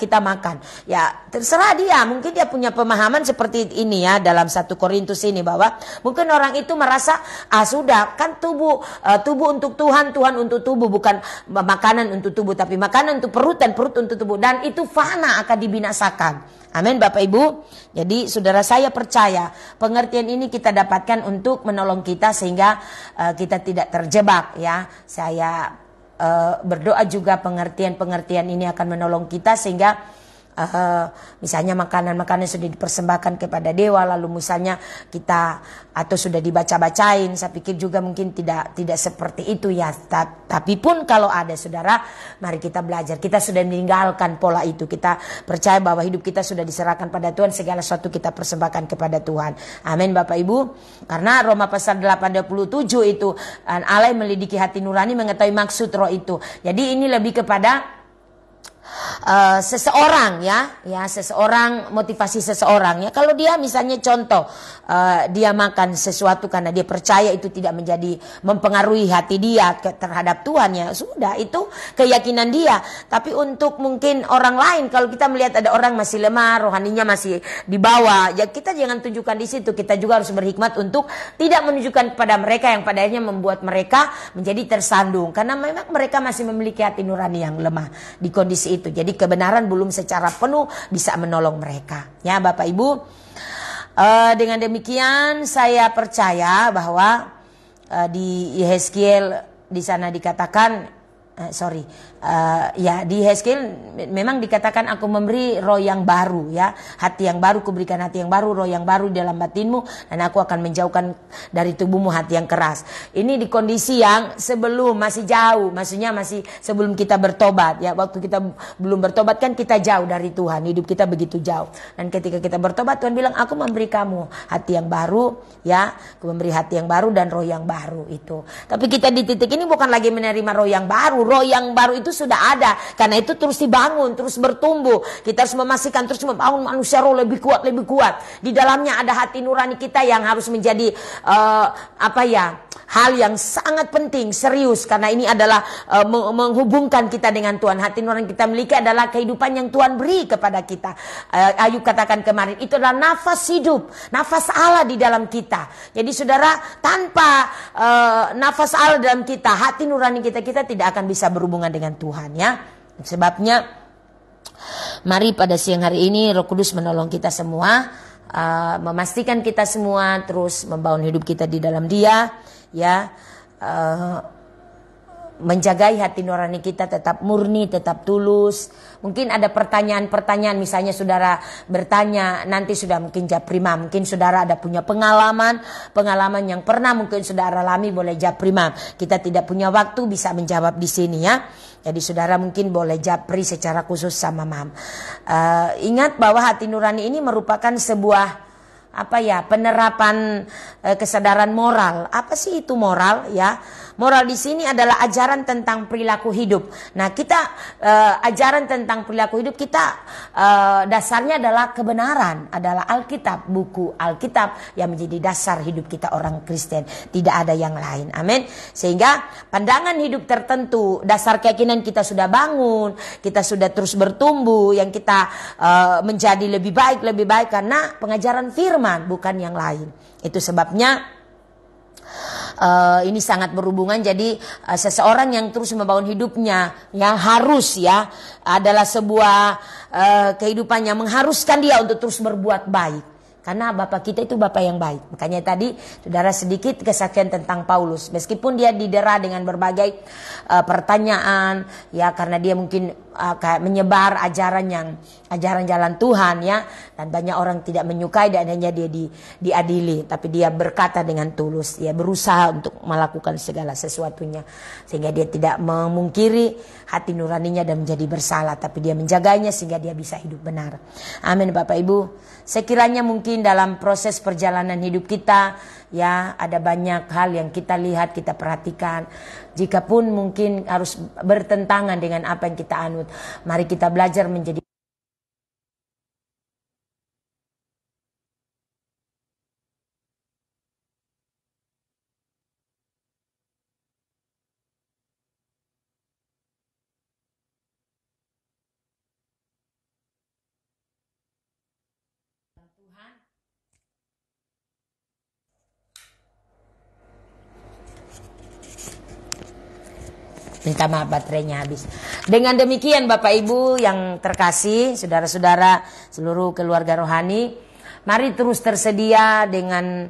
[SPEAKER 1] kita makan? Ya terserah dia, mungkin dia punya pemahaman seperti ini ya, dalam 1 Korintus ini, bahwa mungkin orang itu merasa sudah kan tubuh untuk Tuhan, Tuhan untuk tubuh, bukan makanan untuk tubuh, tapi makanan untuk perut dan perut untuk tubuh, dan itu fana, akan dibinasakan. Amin Bapak Ibu. Jadi saudara, saya percaya pengertian ini kita dapatkan untuk menolong kita sehingga kita tidak terjebak ya. Saya berdoa juga pengertian ini akan menolong kita sehingga misalnya makanan-makanan sudah dipersembahkan kepada dewa, lalu misalnya kita atau sudah dibaca-bacain, saya pikir juga mungkin tidak seperti itu ya. Tapi pun kalau ada saudara, mari kita belajar. Kita sudah meninggalkan pola itu. Kita percaya bahwa hidup kita sudah diserahkan pada Tuhan, segala sesuatu kita persembahkan kepada Tuhan. Amin Bapak Ibu. Karena Roma pasal 8:27 itu, Allah melidiki hati nurani, mengetahui maksud roh itu. Jadi ini lebih kepada seseorang seseorang, motivasi seseorang ya. Kalau dia misalnya contoh dia makan sesuatu karena dia percaya itu tidak mempengaruhi hati dia terhadap Tuhan, ya sudah, itu keyakinan dia. Tapi untuk mungkin orang lain, kalau kita melihat ada orang masih lemah, rohaninya masih di bawah, ya kita jangan tunjukkan di situ. Kita juga harus berhikmat untuk tidak menunjukkan kepada mereka yang pada akhirnya membuat mereka menjadi tersandung, karena memang mereka masih memiliki hati nurani yang lemah di kondisi itu. Jadi kebenaran belum secara penuh bisa menolong mereka. Ya Bapak Ibu, dengan demikian saya percaya bahwa di Yehezkiel di sana dikatakan, di Yehezkiel memang dikatakan aku memberi roh yang baru ya, hati yang baru, kuberikan hati yang baru, roh yang baru dalam batinmu, dan aku akan menjauhkan dari tubuhmu hati yang keras. Ini di kondisi yang sebelum, masih jauh, maksudnya masih sebelum kita bertobat ya. Waktu kita belum bertobat kan kita jauh dari Tuhan, hidup kita begitu jauh. Dan ketika kita bertobat, Tuhan bilang aku memberi kamu hati yang baru ya, aku memberi hati yang baru dan roh yang baru itu. Tapi kita di titik ini bukan lagi menerima roh yang baru. Roh yang baru itu sudah ada, karena itu terus dibangun, terus bertumbuh. Kita harus memastikan terus membangun manusia roh lebih kuat. Di dalamnya ada hati nurani kita yang harus menjadi hal yang sangat penting, serius, karena ini adalah menghubungkan kita dengan Tuhan. Hati nurani kita miliki adalah kehidupan yang Tuhan beri kepada kita. Ayub katakan kemarin, itu adalah nafas hidup, nafas Allah di dalam kita. Jadi saudara, tanpa nafas Allah dalam kita, hati nurani kita tidak akan bisa berhubungan dengan Tuhan ya. Sebabnya mari pada siang hari ini Roh Kudus menolong kita semua, memastikan kita semua terus membangun hidup kita di dalam Dia ya, menjagai hati nurani kita tetap murni, tetap tulus. Mungkin ada pertanyaan-pertanyaan, misalnya saudara bertanya, nanti sudah mungkin Japrimam, mungkin saudara ada punya pengalaman yang pernah mungkin saudara alami, boleh Japrimam. Kita tidak punya waktu bisa menjawab di sini ya. Jadi saudara mungkin boleh japri secara khusus sama Mam. Ingat bahwa hati nurani ini merupakan sebuah penerapan kesadaran moral. Apa sih itu moral ya? Moral di sini adalah ajaran tentang perilaku hidup. Nah, kita ajaran tentang perilaku hidup kita dasarnya adalah kebenaran, adalah Alkitab, buku Alkitab yang menjadi dasar hidup kita orang Kristen. Tidak ada yang lain. Amin. Sehingga pandangan hidup tertentu, dasar keyakinan kita sudah bangun, kita sudah terus bertumbuh, yang kita menjadi lebih baik karena pengajaran firman, bukan yang lain. Itu sebabnya ini sangat berhubungan. Jadi seseorang yang terus membangun hidupnya yang harus adalah sebuah kehidupan yang mengharuskan dia untuk terus berbuat baik. Karena Bapak kita itu Bapak yang baik. Makanya tadi saudara sedikit kesaksian tentang Paulus. Meskipun dia didera dengan berbagai pertanyaan, karena dia mungkin kayak menyebar ajaran jalan Tuhan, dan banyak orang tidak menyukai dan hanya dia diadili. Tapi dia berkata dengan tulus, dia berusaha untuk melakukan segala sesuatunya, sehingga dia tidak memungkiri hati nuraninya dan menjadi bersalah, tapi dia menjaganya sehingga dia bisa hidup benar. Amin Bapak Ibu. Sekiranya mungkin dalam proses perjalanan hidup kita, ada banyak hal yang kita lihat, kita perhatikan. Jikapun mungkin harus bertentangan dengan apa yang kita anut, mari kita belajar menjadi minta maaf baterainya habis. Dengan demikian Bapak Ibu yang terkasih, saudara-saudara seluruh keluarga rohani, mari terus tersedia dengan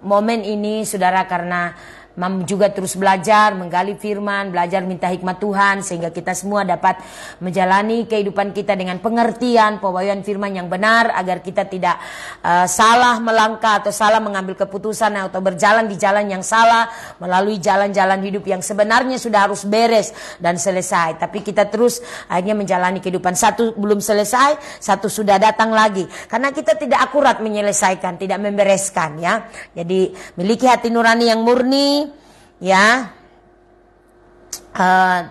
[SPEAKER 1] momen ini saudara, karena Mam juga terus belajar, menggali firman, belajar minta hikmat Tuhan, sehingga kita semua dapat menjalani kehidupan kita dengan pengertian, pewahyuan firman yang benar, agar kita tidak salah melangkah atau salah mengambil keputusan atau berjalan di jalan yang salah, melalui jalan-jalan hidup yang sebenarnya sudah harus beres dan selesai. Tapi kita terus akhirnya menjalani kehidupan, satu belum selesai, satu sudah datang lagi. Karena kita tidak akurat menyelesaikan, tidak membereskan Jadi miliki hati nurani yang murni,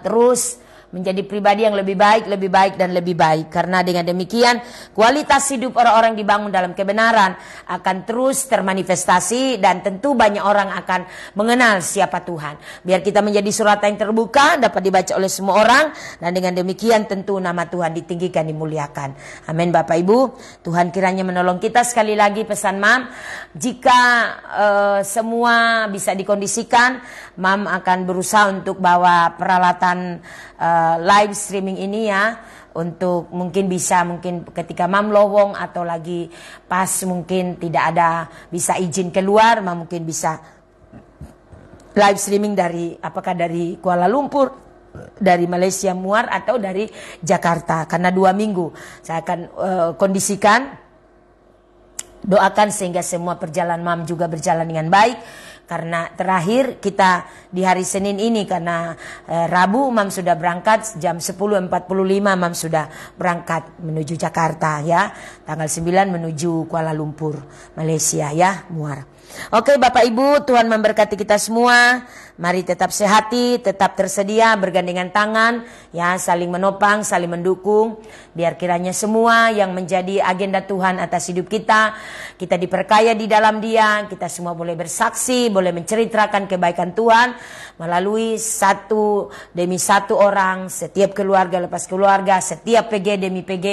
[SPEAKER 1] terus menjadi pribadi yang lebih baik dan lebih baik. Karena dengan demikian kualitas hidup orang-orang dibangun dalam kebenaran akan terus termanifestasi, dan tentu banyak orang akan mengenal siapa Tuhan. Biar kita menjadi suratan yang terbuka, dapat dibaca oleh semua orang, dan dengan demikian tentu nama Tuhan ditinggikan, dimuliakan. Amin Bapak Ibu. Tuhan kiranya menolong kita. Sekali lagi pesan Mam, jika semua bisa dikondisikan, Mam akan berusaha untuk bawa peralatan live streaming ini untuk mungkin ketika Mam lowong atau lagi pas mungkin tidak ada bisa izin keluar, Mam mungkin bisa live streaming dari Kuala Lumpur, dari Malaysia Muar, atau dari Jakarta. Karena 2 minggu saya akan kondisikan, doakan sehingga semua perjalanan Mam juga berjalan dengan baik. Karena terakhir kita di hari Senin ini, karena Rabu Mam sudah berangkat jam 10.45, Mam sudah berangkat menuju Jakarta tanggal 9 menuju Kuala Lumpur Malaysia Muar. Oke Bapak Ibu, Tuhan memberkati kita semua. Mari tetap sehati, tetap tersedia, bergandengan tangan, saling menopang, saling mendukung. Biar kiranya semua yang menjadi agenda Tuhan atas hidup kita diperkaya di dalam Dia. Kita semua boleh bersaksi, boleh menceritakan kebaikan Tuhan melalui satu demi satu orang, setiap keluarga lepas keluarga, setiap PG demi PG,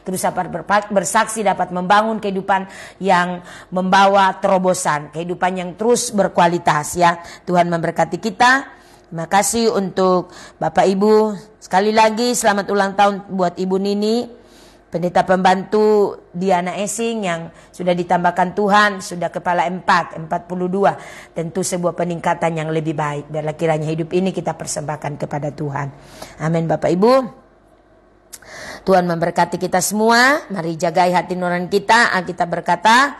[SPEAKER 1] terus dapat bersaksi, dapat membangun kehidupan yang membawa terobosan, kehidupan yang terus berkualitas. Tuhan memberkati kita. Terima kasih untuk Bapak Ibu. Sekali lagi selamat ulang tahun buat Ibu Nini, pendeta pembantu Diana Esing yang sudah ditambahkan Tuhan, sudah kepala 42. Tentu sebuah peningkatan yang lebih baik. Biarlah kiranya hidup ini kita persembahkan kepada Tuhan. Amin Bapak Ibu. Tuhan memberkati kita semua. Mari jagai hati nurani kita. Alkitab berkata,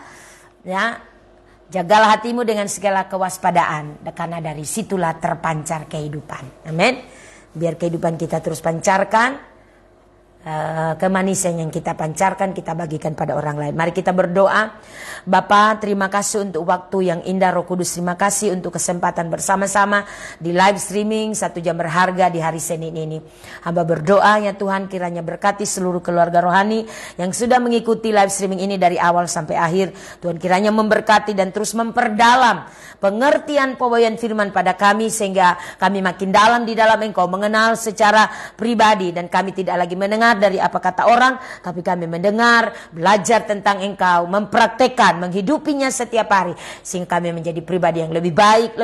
[SPEAKER 1] jagalah hatimu dengan segala kewaspadaan, karena dari situlah terpancar kehidupan. Amin. Biar kehidupan kita terus pancarkan kemanisan yang kita pancarkan, kita bagikan pada orang lain. Mari kita berdoa. Bapa, terima kasih untuk waktu yang indah. Roh Kudus, terima kasih untuk kesempatan bersama-sama di live streaming 1 jam berharga di hari Senin ini. Hamba berdoa ya Tuhan, kiranya berkati seluruh keluarga rohani yang sudah mengikuti live streaming ini dari awal sampai akhir. Tuhan kiranya memberkati dan terus memperdalam pengertian pembawaan firman pada kami, sehingga kami makin dalam di dalam Engkau, mengenal secara pribadi, dan kami tidak lagi mendengar dari apa kata orang, tapi kami mendengar, belajar tentang Engkau, mempraktekkan, menghidupinya setiap hari, sehingga kami menjadi pribadi yang lebih baik,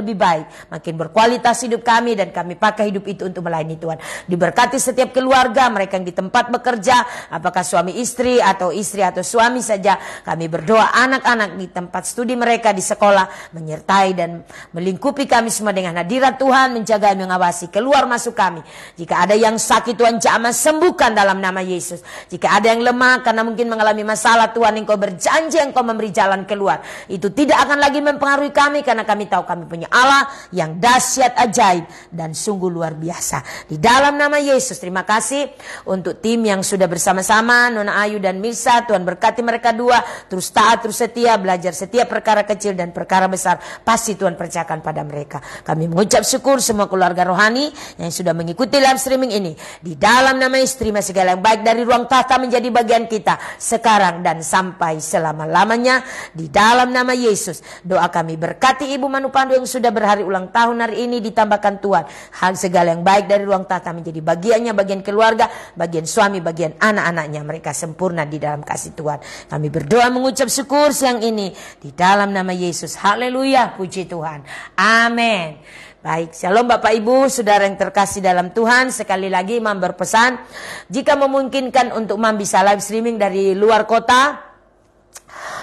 [SPEAKER 1] makin berkualitas hidup kami, dan kami pakai hidup itu untuk melayani Tuhan. Diberkati setiap keluarga, mereka yang di tempat bekerja, apakah suami istri atau suami saja, kami berdoa anak-anak di tempat studi mereka, di sekolah, menyertai dan melingkupi kami semua dengan hadirat Tuhan, menjaga dan mengawasi keluar masuk kami. Jika ada yang sakit, Tuhan jamah sembuhkan dalam nama Yesus. Jika ada yang lemah karena mungkin mengalami masalah, Tuhan Engkau berjanji Engkau memberi jalan keluar. Itu tidak akan lagi mempengaruhi kami, karena kami tahu kami punya Allah yang dahsyat, ajaib, dan sungguh luar biasa. Di dalam nama Yesus, terima kasih untuk tim yang sudah bersama-sama, Nona Ayu dan Mirsa. Tuhan berkati mereka dua, terus taat, terus setia, belajar setiap perkara kecil dan perkara besar, pasti Tuhan percayakan pada mereka. Kami mengucap syukur semua keluarga rohani yang sudah mengikuti live streaming ini. Di dalam nama Yesus, terima segala yang baik dari ruang tahta menjadi bagian kita sekarang dan sampai selama-lamanya. Di dalam nama Yesus, doa kami berkati Ibu Manu Pandu yang sudah berhari ulang tahun hari ini, ditambahkan Tuhan hal segala yang baik dari ruang tahta menjadi bagiannya, bagian keluarga, bagian suami, bagian anak-anaknya. Mereka sempurna di dalam kasih Tuhan. Kami berdoa mengucap syukur siang ini di dalam nama Yesus. Haleluya, puji Tuhan. Amin. Baik, shalom Bapak Ibu, saudara yang terkasih dalam Tuhan. Sekali lagi Mam berpesan, jika memungkinkan untuk Mam bisa live streaming dari luar kota,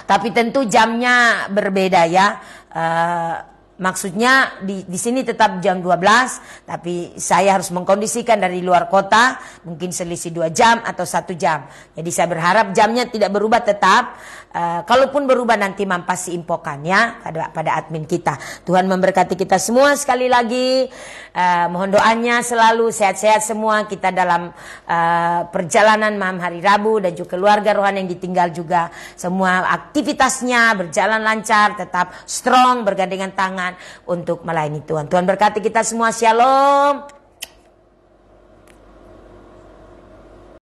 [SPEAKER 1] tapi tentu jamnya berbeda ya. Maksudnya di sini tetap jam 12, tapi saya harus mengkondisikan dari luar kota, mungkin selisih 2 jam atau 1 jam. Jadi saya berharap jamnya tidak berubah tetap. Kalaupun berubah nanti Mam pasti infokan ya pada admin kita. Tuhan memberkati kita semua sekali lagi. Mohon doanya selalu sehat-sehat semua kita dalam perjalanan Mam hari Rabu, dan juga keluarga rohani yang ditinggal juga. Semua aktivitasnya berjalan lancar, tetap strong, bergandengan tangan untuk melayani Tuhan. Tuhan berkati kita semua. Shalom.